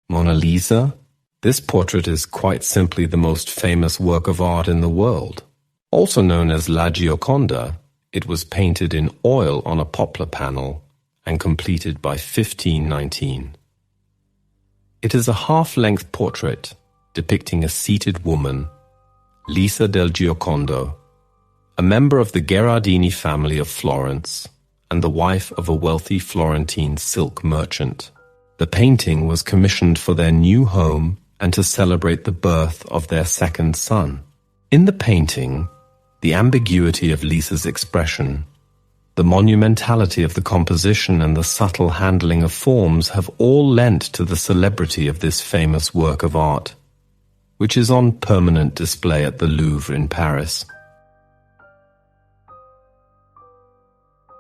Mona Lisa? This portrait is quite simply the most famous work of art in the world. Also known as La Gioconda, it was painted in oil on a poplar panel and completed by 1519. It is a half-length portrait depicting a seated woman, Lisa del Giocondo, a member of the Gherardini family of Florence and the wife of a wealthy Florentine silk merchant. The painting was commissioned for their new home and to celebrate the birth of their second son. In the painting, the ambiguity of Lisa's expression, the monumentality of the composition and the subtle handling of forms have all lent to the celebrity of this famous work of art, which is on permanent display at the Louvre in Paris.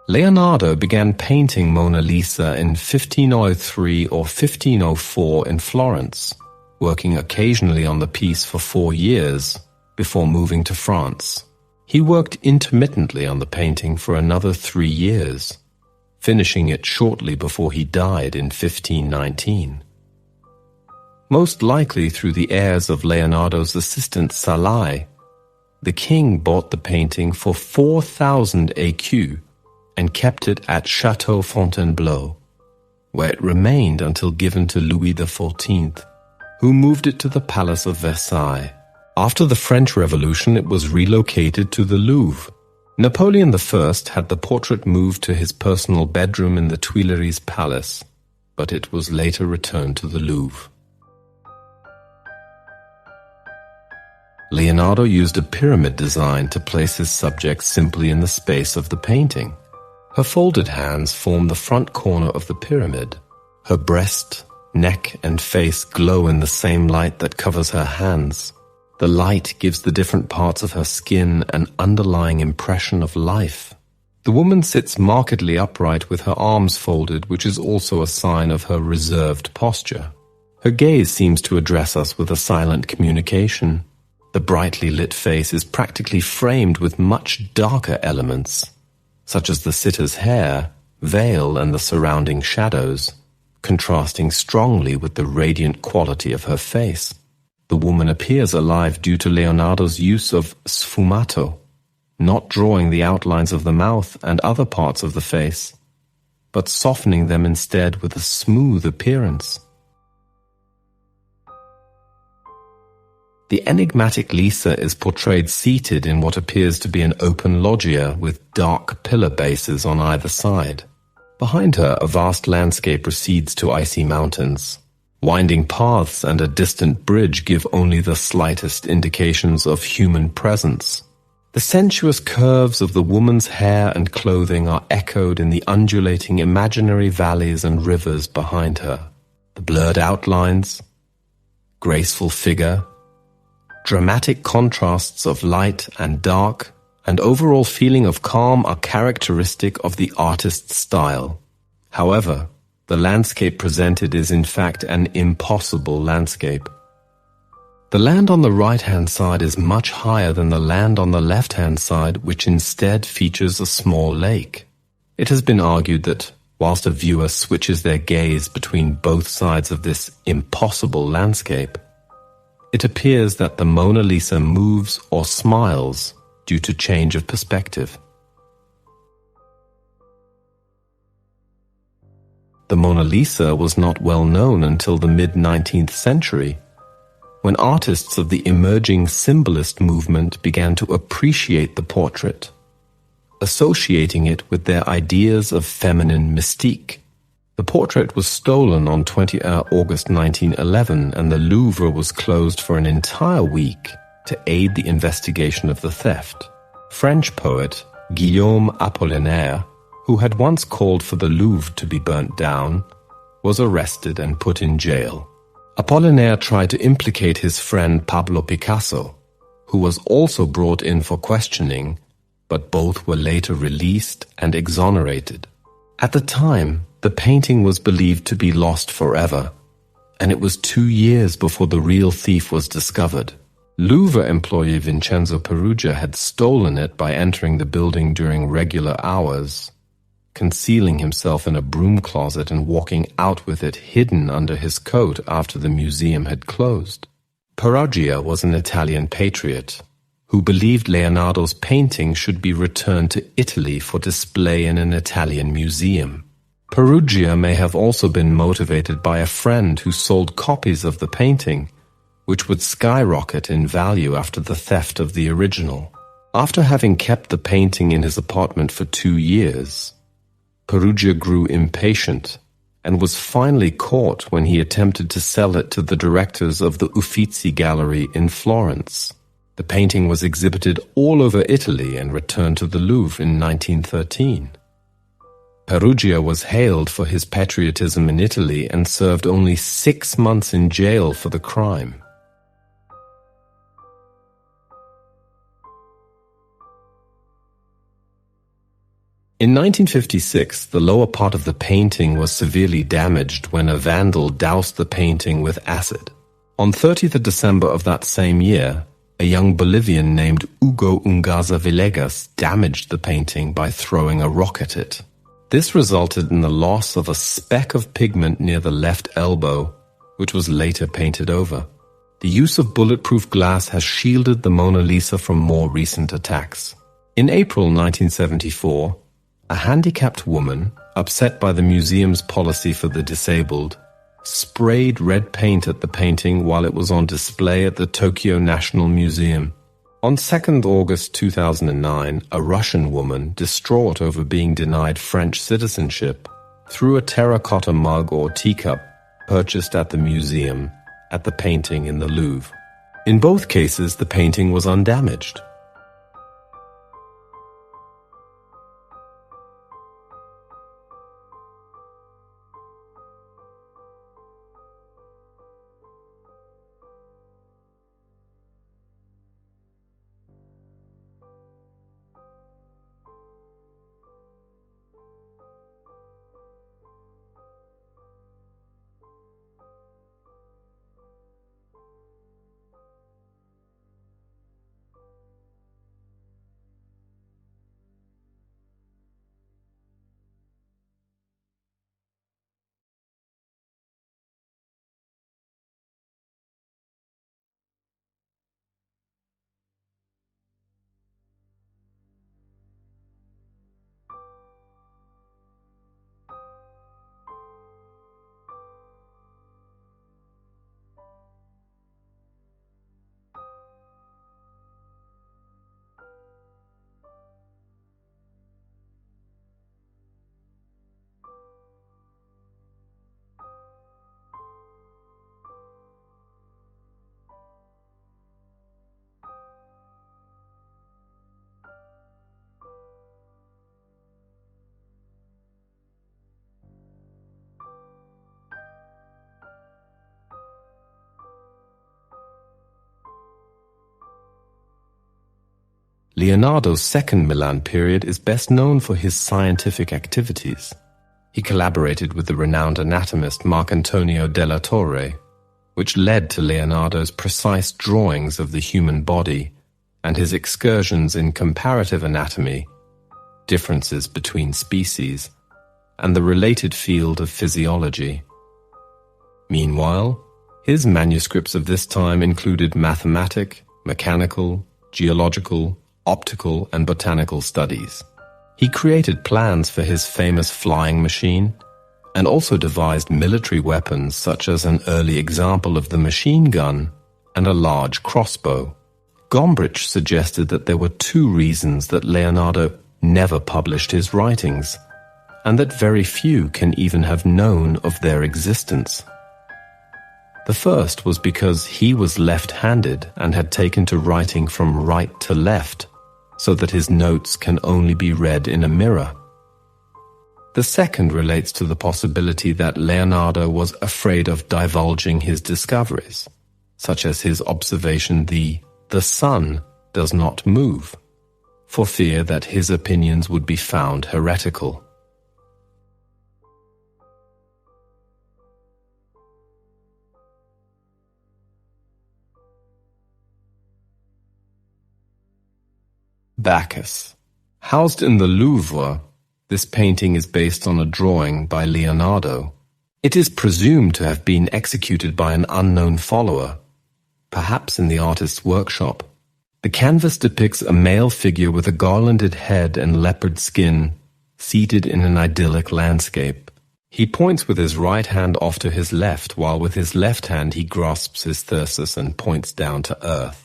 Leonardo began painting Mona Lisa in 1503 or 1504 in Florence, working occasionally on the piece for 4 years before moving to France. He worked intermittently on the painting for another 3 years, finishing it shortly before he died in 1519. Most likely through the heirs of Leonardo's assistant Salai, the king bought the painting for 4,000 écus and kept it at Château Fontainebleau, where it remained until given to Louis XIV, who moved it to the Palace of Versailles. After the French Revolution, it was relocated to the Louvre. Napoleon I had the portrait moved to his personal bedroom in the Tuileries Palace, but it was later returned to the Louvre. Leonardo used a pyramid design to place his subject simply in the space of the painting. Her folded hands form the front corner of the pyramid. Her breast, neck, and face glow in the same light that covers her hands. The light gives the different parts of her skin an underlying impression of life. The woman sits markedly upright with her arms folded, which is also a sign of her reserved posture. Her gaze seems to address us with a silent communication. The brightly lit face is practically framed with much darker elements, such as the sitter's hair, veil, and the surrounding shadows, contrasting strongly with the radiant quality of her face. The woman appears alive due to Leonardo's use of sfumato, not drawing the outlines of the mouth and other parts of the face, but softening them instead with a smooth appearance. The enigmatic Lisa is portrayed seated in what appears to be an open loggia with dark pillar bases on either side. Behind her, a vast landscape recedes to icy mountains. Winding paths and a distant bridge give only the slightest indications of human presence. The sensuous curves of the woman's hair and clothing are echoed in the undulating imaginary valleys and rivers behind her. The blurred outlines, graceful figure, dramatic contrasts of light and dark, and overall feeling of calm are characteristic of the artist's style. However, the landscape presented is in fact an impossible landscape. The land on the right-hand side is much higher than the land on the left-hand side, which instead features a small lake. It has been argued that, whilst a viewer switches their gaze between both sides of this impossible landscape, it appears that the Mona Lisa moves or smiles due to change of perspective. The Mona Lisa was not well known until the mid-19th century, when artists of the emerging symbolist movement began to appreciate the portrait, associating it with their ideas of feminine mystique. The portrait was stolen on August 1911, and the Louvre was closed for an entire week to aid the investigation of the theft. French poet Guillaume Apollinaire, who had once called for the Louvre to be burnt down, was arrested and put in jail. Apollinaire tried to implicate his friend Pablo Picasso, who was also brought in for questioning, but both were later released and exonerated. At the time, the painting was believed to be lost forever, and it was 2 years before the real thief was discovered. Louvre employee Vincenzo Peruggia had stolen it by entering the building during regular hours, concealing himself in a broom closet and walking out with it hidden under his coat after the museum had closed. Peruggia was an Italian patriot who believed Leonardo's painting should be returned to Italy for display in an Italian museum. Peruggia may have also been motivated by a friend who sold copies of the painting, which would skyrocket in value after the theft of the original. After having kept the painting in his apartment for 2 years, Peruggia grew impatient and was finally caught when he attempted to sell it to the directors of the Uffizi Gallery in Florence. The painting was exhibited all over Italy and returned to the Louvre in 1913. Perugia was hailed for his patriotism in Italy and served only 6 months in jail for the crime. In 1956, the lower part of the painting was severely damaged when a vandal doused the painting with acid. On 30th of December of that same year, a young Bolivian named Hugo Ungaza Villegas damaged the painting by throwing a rock at it. This resulted in the loss of a speck of pigment near the left elbow, which was later painted over. The use of bulletproof glass has shielded the Mona Lisa from more recent attacks. In April 1974, a handicapped woman, upset by the museum's policy for the disabled, sprayed red paint at the painting while it was on display at the Tokyo National Museum. On 2nd August 2009, a Russian woman, distraught over being denied French citizenship, threw a terracotta mug or teacup purchased at the museum at the painting in the Louvre. In both cases, the painting was undamaged. Leonardo's second Milan period is best known for his scientific activities. He collaborated with the renowned anatomist Marcantonio della Torre, which led to Leonardo's precise drawings of the human body and his excursions in comparative anatomy, differences between species, and the related field of physiology. Meanwhile, his manuscripts of this time included mathematic, mechanical, geological, optical, and botanical studies. He created plans for his famous flying machine and also devised military weapons such as an early example of the machine gun and a large crossbow. Gombrich suggested that there were 2 reasons that Leonardo never published his writings, and that very few can even have known of their existence. The first was because he was left-handed and had taken to writing from right to left, so that his notes can only be read in a mirror. The second relates to the possibility that Leonardo was afraid of divulging his discoveries, such as his observation the sun does not move, for fear that his opinions would be found heretical. Bacchus. Housed in the Louvre, this painting is based on a drawing by Leonardo. It is presumed to have been executed by an unknown follower, perhaps in the artist's workshop. The canvas depicts a male figure with a garlanded head and leopard skin, seated in an idyllic landscape. He points with his right hand off to his left, while with his left hand he grasps his thyrsus and points down to earth.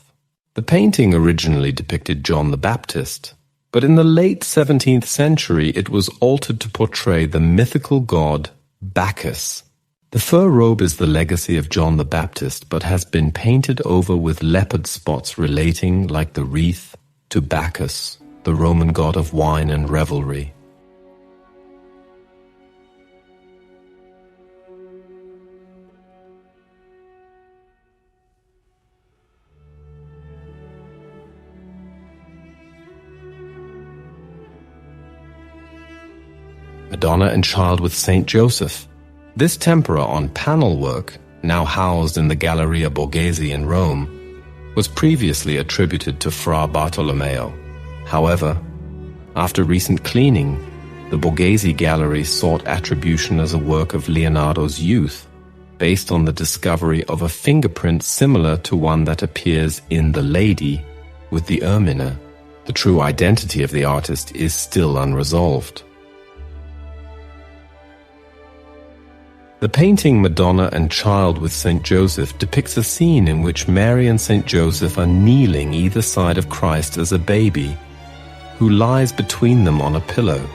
The painting originally depicted John the Baptist, but in the late 17th century it was altered to portray the mythical god Bacchus. The fur robe is the legacy of John the Baptist, but has been painted over with leopard spots relating, like the wreath, to Bacchus, the Roman god of wine and revelry. Madonna and Child with Saint Joseph. This tempera on panel work, now housed in the Galleria Borghese in Rome, was previously attributed to Fra Bartolomeo. However, after recent cleaning, the Borghese Gallery sought attribution as a work of Leonardo's youth, based on the discovery of a fingerprint similar to one that appears in The Lady with the Ermina. The true identity of the artist is still unresolved. The painting Madonna and Child with Saint Joseph depicts a scene in which Mary and Saint Joseph are kneeling either side of Christ as a baby, who lies between them on a pillow.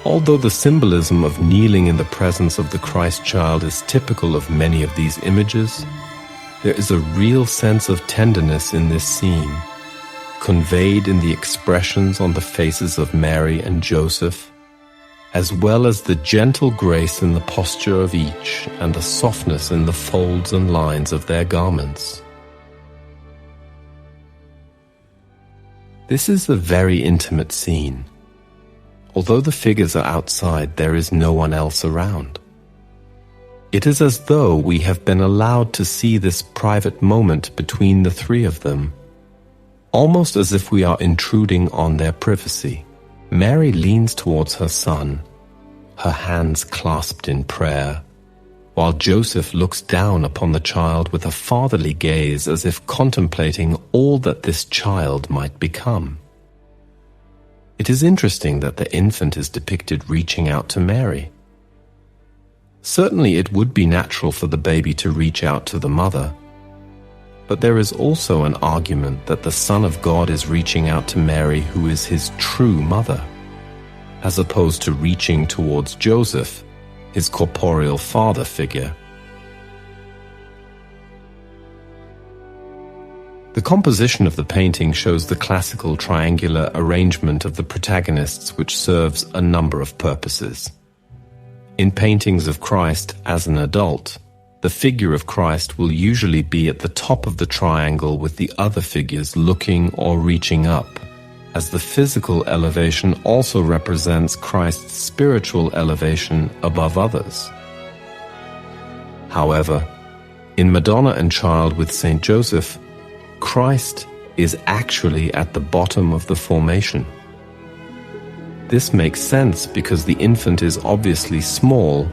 Although the symbolism of kneeling in the presence of the Christ child is typical of many of these images, there is a real sense of tenderness in this scene, conveyed in the expressions on the faces of Mary and Joseph, as well as the gentle grace in the posture of each and the softness in the folds and lines of their garments. This is a very intimate scene. Although the figures are outside, there is no one else around. It is as though we have been allowed to see this private moment between the three of them, almost as if we are intruding on their privacy. Mary leans towards her son, her hands clasped in prayer, while Joseph looks down upon the child with a fatherly gaze as if contemplating all that this child might become. It is interesting that the infant is depicted reaching out to Mary. Certainly it would be natural for the baby to reach out to the mother, but there is also an argument that the Son of God is reaching out to Mary, who is his true mother, as opposed to reaching towards Joseph, his corporeal father figure. The composition of the painting shows the classical triangular arrangement of the protagonists, which serves a number of purposes. In paintings of Christ as an adult, the figure of Christ will usually be at the top of the triangle with the other figures looking or reaching up, as the physical elevation also represents Christ's spiritual elevation above others. However, in Madonna and Child with Saint Joseph, Christ is actually at the bottom of the formation. This makes sense because the infant is obviously small,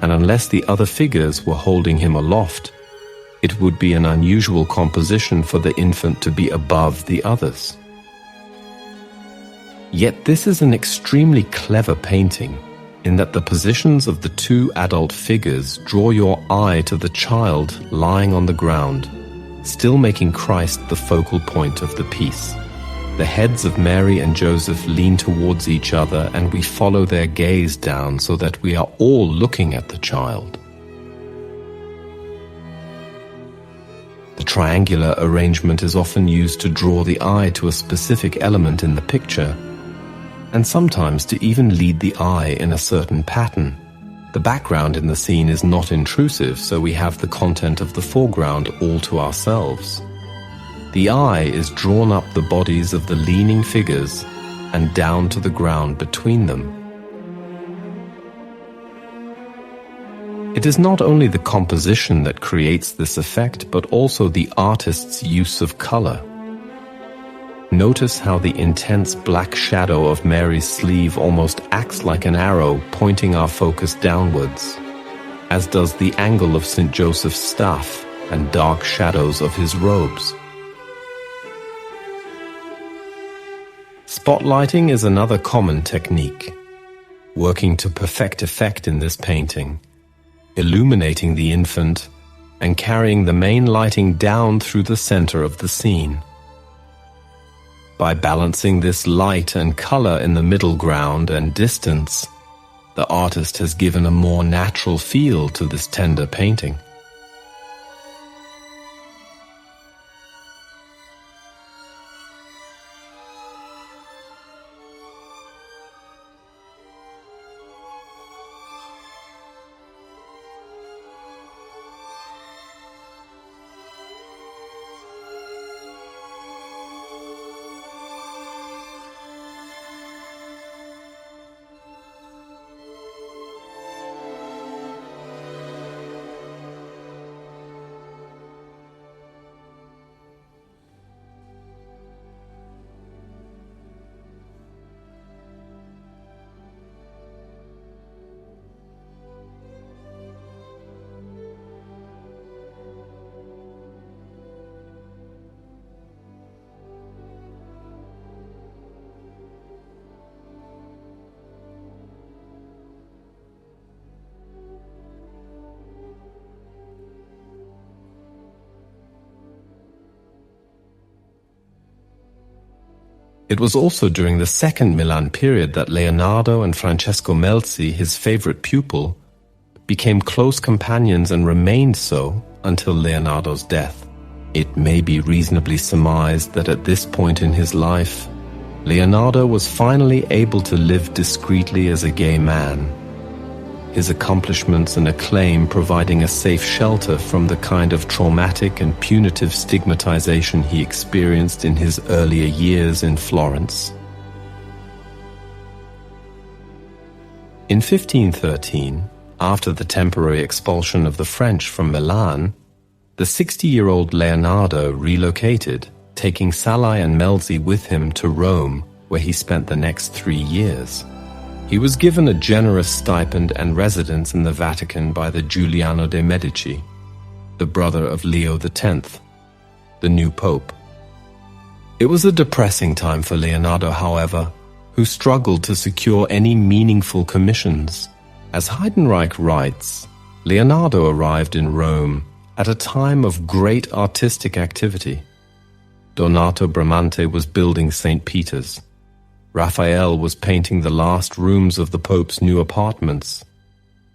and unless the other figures were holding him aloft, it would be an unusual composition for the infant to be above the others. Yet this is an extremely clever painting, in that the positions of the two adult figures draw your eye to the child lying on the ground, still making Christ the focal point of the piece. The heads of Mary and Joseph lean towards each other, and we follow their gaze down so that we are all looking at the child. The triangular arrangement is often used to draw the eye to a specific element in the picture, and sometimes to even lead the eye in a certain pattern. The background in the scene is not intrusive, so we have the content of the foreground all to ourselves. The eye is drawn up the bodies of the leaning figures and down to the ground between them. It is not only the composition that creates this effect, but also the artist's use of color. Notice how the intense black shadow of Mary's sleeve almost acts like an arrow pointing our focus downwards, as does the angle of St. Joseph's staff and dark shadows of his robes. Spotlighting is another common technique, working to perfect effect in this painting, illuminating the infant and carrying the main lighting down through the center of the scene. By balancing this light and color in the middle ground and distance, The artist has given a more natural feel to this tender painting. It was also during the second Milan period that Leonardo and Francesco Melzi, his favorite pupil, became close companions and remained so until Leonardo's death. It may be reasonably surmised that at this point in his life, Leonardo was finally able to live discreetly as a gay man, his accomplishments and acclaim providing a safe shelter from the kind of traumatic and punitive stigmatization he experienced in his earlier years in Florence. In 1513, after the temporary expulsion of the French from Milan, the 60-year-old Leonardo relocated, taking Salai and Melzi with him to Rome, where he spent the next 3 years. He was given a generous stipend and residence in the Vatican by the Giuliano de' Medici, the brother of Leo X, the new pope. It was a depressing time for Leonardo, however, who struggled to secure any meaningful commissions. As Heidenreich writes, Leonardo arrived in Rome at a time of great artistic activity. Donato Bramante was building St. Peter's. Raphael was painting the last rooms of the Pope's new apartments.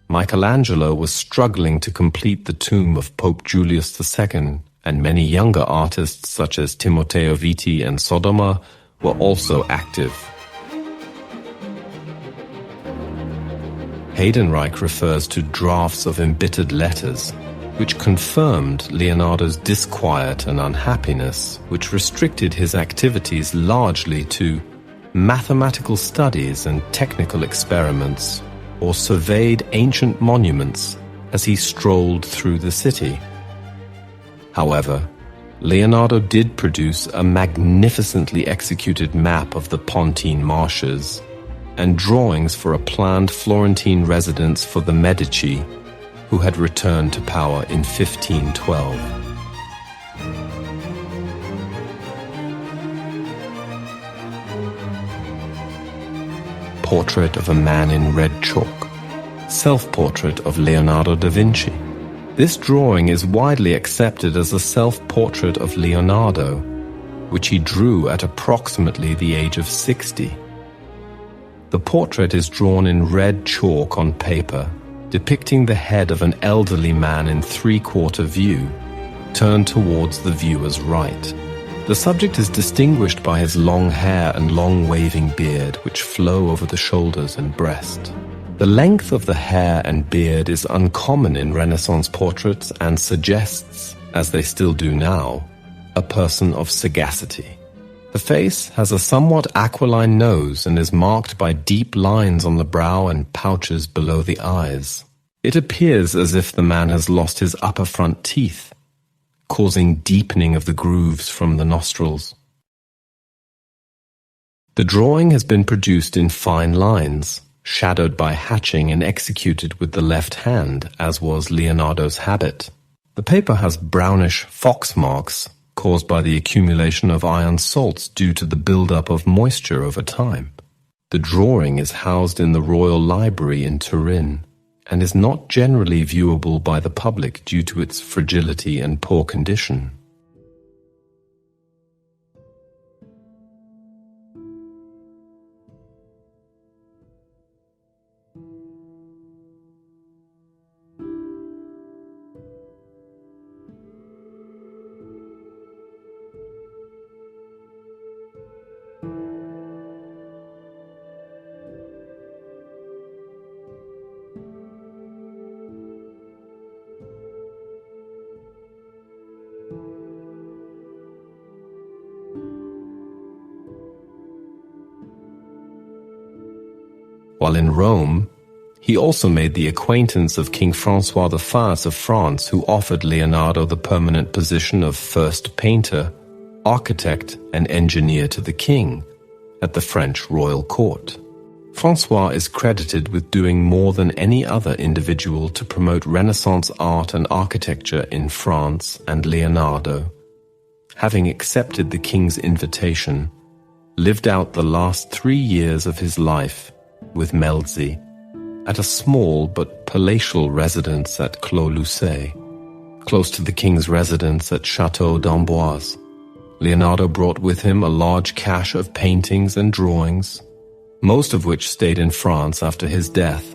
Michelangelo was struggling to complete the tomb of Pope Julius II, and many younger artists such as Timoteo Viti and Sodoma were also active. Heidenreich refers to drafts of embittered letters, which confirmed Leonardo's disquiet and unhappiness, which restricted his activities largely to mathematical studies and technical experiments, or surveyed ancient monuments as he strolled through the city. However, Leonardo did produce a magnificently executed map of the Pontine Marshes and drawings for a planned Florentine residence for the Medici, who had returned to power in 1512. Portrait of a Man in Red Chalk. Self-portrait of Leonardo da Vinci. This drawing is widely accepted as a self-portrait of Leonardo, which he drew at approximately the age of 60. The portrait is drawn in red chalk on paper, depicting the head of an elderly man in three-quarter view, turned towards the viewer's right. The subject is distinguished by his long hair and long waving beard, which flow over the shoulders and breast. The length of the hair and beard is uncommon in Renaissance portraits and suggests, as they still do now, a person of sagacity. The face has a somewhat aquiline nose and is marked by deep lines on the brow and pouches below the eyes. It appears as if the man has lost his upper front teeth, causing deepening of the grooves from the nostrils. The drawing has been produced in fine lines, shadowed by hatching and executed with the left hand, as was Leonardo's habit. The paper has brownish fox marks caused by the accumulation of iron salts due to the buildup of moisture over time. The drawing is housed in the Royal Library in Turin, and is not generally viewable by the public due to its fragility and poor condition. While in Rome, he also made the acquaintance of King François I of France, who offered Leonardo the permanent position of first painter, architect, and engineer to the king at the French royal court. François is credited with doing more than any other individual to promote Renaissance art and architecture in France, and Leonardo, having accepted the king's invitation, lived out the last 3 years of his life with Melzi at a small but palatial residence at Clos-Lucé, close to the king's residence at Château d'Amboise. Leonardo brought with him a large cache of paintings and drawings, most of which stayed in France after his death,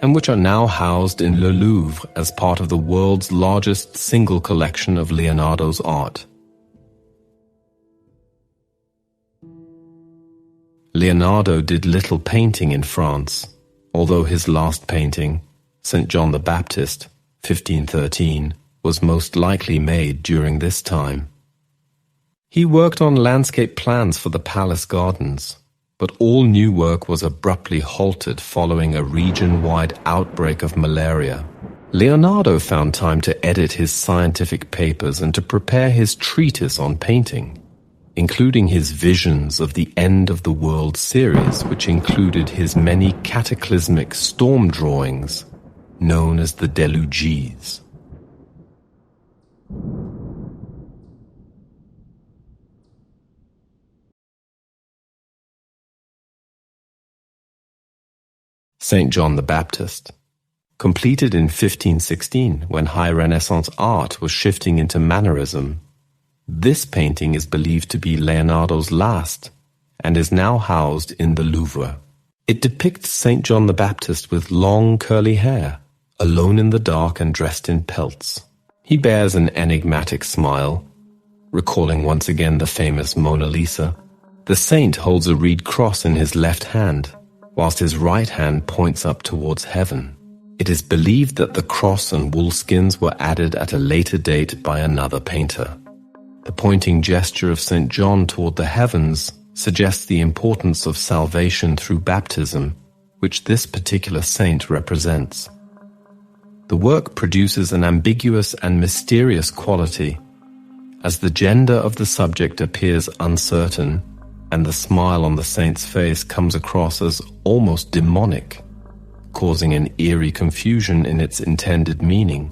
and which are now housed in Le Louvre as part of the world's largest single collection of Leonardo's art. Leonardo did little painting in France, although his last painting, St. John the Baptist, 1513, was most likely made during this time. He worked on landscape plans for the palace gardens, but all new work was abruptly halted following a region-wide outbreak of malaria. Leonardo found time to edit his scientific papers and to prepare his treatise on painting, including his Visions of the End of the World series, which included his many cataclysmic storm drawings, known as the Deluges. St. John the Baptist, completed in 1516 when high Renaissance art was shifting into Mannerism. This painting is believed to be Leonardo's last and is now housed in the Louvre. It depicts St. John the Baptist with long curly hair, alone in the dark and dressed in pelts. He bears an enigmatic smile, recalling once again the famous Mona Lisa. The saint holds a reed cross in his left hand, whilst his right hand points up towards heaven. It is believed that the cross and woolskins were added at a later date by another painter. The pointing gesture of St. John toward the heavens suggests the importance of salvation through baptism, which this particular saint represents. The work produces an ambiguous and mysterious quality, as the gender of the subject appears uncertain, and the smile on the saint's face comes across as almost demonic, causing an eerie confusion in its intended meaning.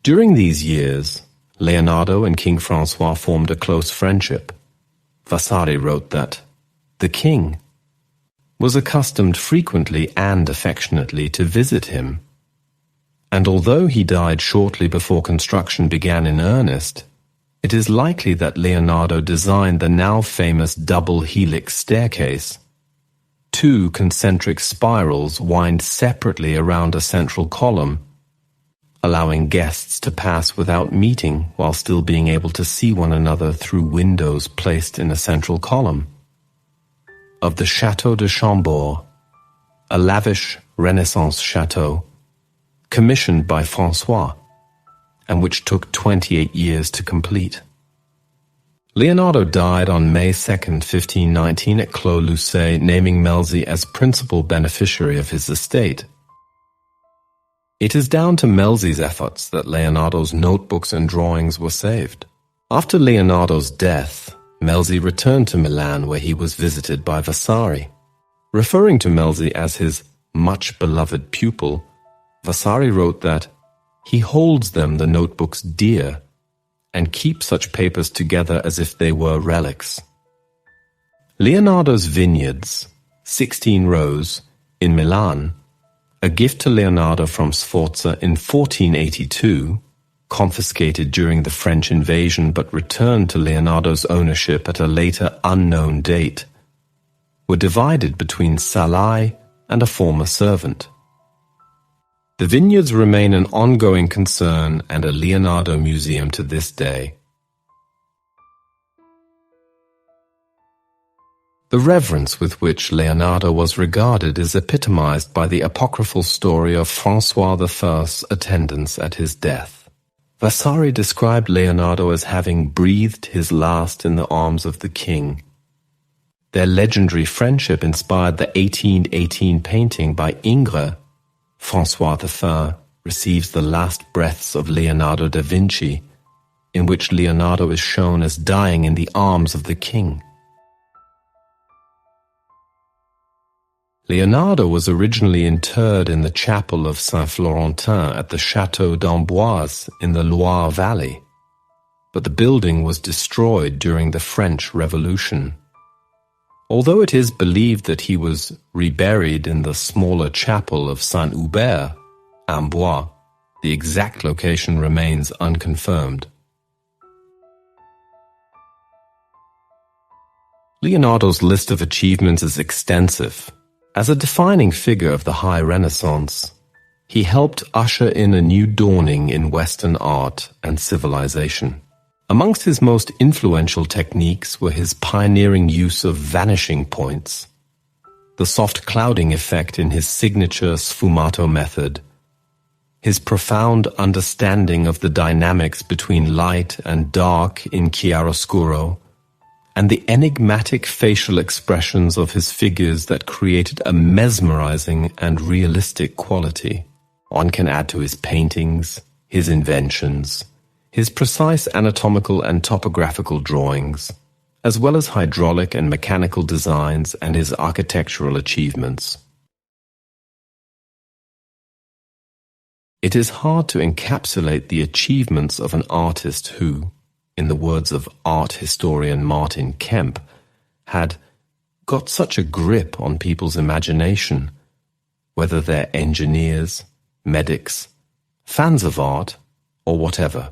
During these years, Leonardo and King François formed a close friendship. Vasari wrote that the king was accustomed frequently and affectionately to visit him, and although he died shortly before construction began in earnest, it is likely that Leonardo designed the now famous double helix staircase. 2 concentric spirals wind separately around a central column, allowing guests to pass without meeting while still being able to see one another through windows placed in a central column. Of the Château de Chambord, a lavish Renaissance chateau, commissioned by François, and which took 28 years to complete. Leonardo died on May 2, 1519 at Clos-Lucé, naming Melzi as principal beneficiary of his estate. It is down to Melzi's efforts that Leonardo's notebooks and drawings were saved. After Leonardo's death, Melzi returned to Milan, where he was visited by Vasari. Referring to Melzi as his much-beloved pupil, Vasari wrote that he holds them, the notebooks, dear, and keeps such papers together as if they were relics. Leonardo's Vineyards, 16 rows, in Milan, a gift to Leonardo from Sforza in 1482, confiscated during the French invasion but returned to Leonardo's ownership at a later unknown date, were divided between Salai and a former servant. The vineyards remain an ongoing concern and a Leonardo museum to this day. The reverence with which Leonardo was regarded is epitomized by the apocryphal story of François I's attendance at his death. Vasari described Leonardo as having breathed his last in the arms of the king. Their legendary friendship inspired the 1818 painting by Ingres. François I receives the last breaths of Leonardo da Vinci, in which Leonardo is shown as dying in the arms of the king. Leonardo was originally interred in the chapel of Saint-Florentin at the Château d'Amboise in the Loire Valley, but the building was destroyed during the French Revolution. Although it is believed that he was reburied in the smaller chapel of Saint-Hubert, Amboise, the exact location remains unconfirmed. Leonardo's list of achievements is extensive. As a defining figure of the High Renaissance, he helped usher in a new dawning in Western art and civilization. Amongst his most influential techniques were his pioneering use of vanishing points, the soft clouding effect in his signature sfumato method, his profound understanding of the dynamics between light and dark in chiaroscuro, and the enigmatic facial expressions of his figures that created a mesmerizing and realistic quality. One can add to his paintings, his inventions, his precise anatomical and topographical drawings, as well as hydraulic and mechanical designs and his architectural achievements. It is hard to encapsulate the achievements of an artist who, in the words of art historian Martin Kemp, had got such a grip on people's imagination, whether they're engineers, medics, fans of art, or whatever.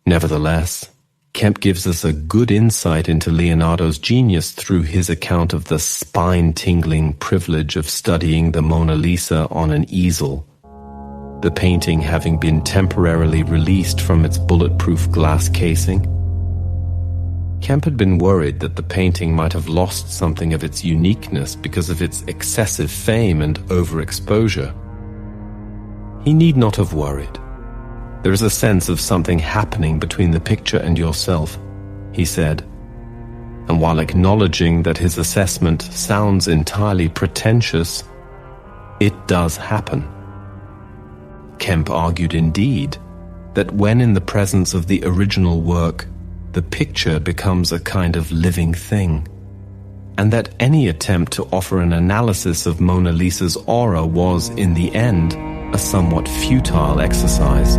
Nevertheless, Kemp gives us a good insight into Leonardo's genius through his account of the spine-tingling privilege of studying the Mona Lisa on an easel, the painting having been temporarily released from its bulletproof glass casing. Kemp had been worried that the painting might have lost something of its uniqueness because of its excessive fame and overexposure. He need not have worried. There is a sense of something happening between the picture and yourself, he said, and while acknowledging that his assessment sounds entirely pretentious, it does happen. Kemp argued indeed that when in the presence of the original work, the picture becomes a kind of living thing, and that any attempt to offer an analysis of Mona Lisa's aura was, in the end, a somewhat futile exercise.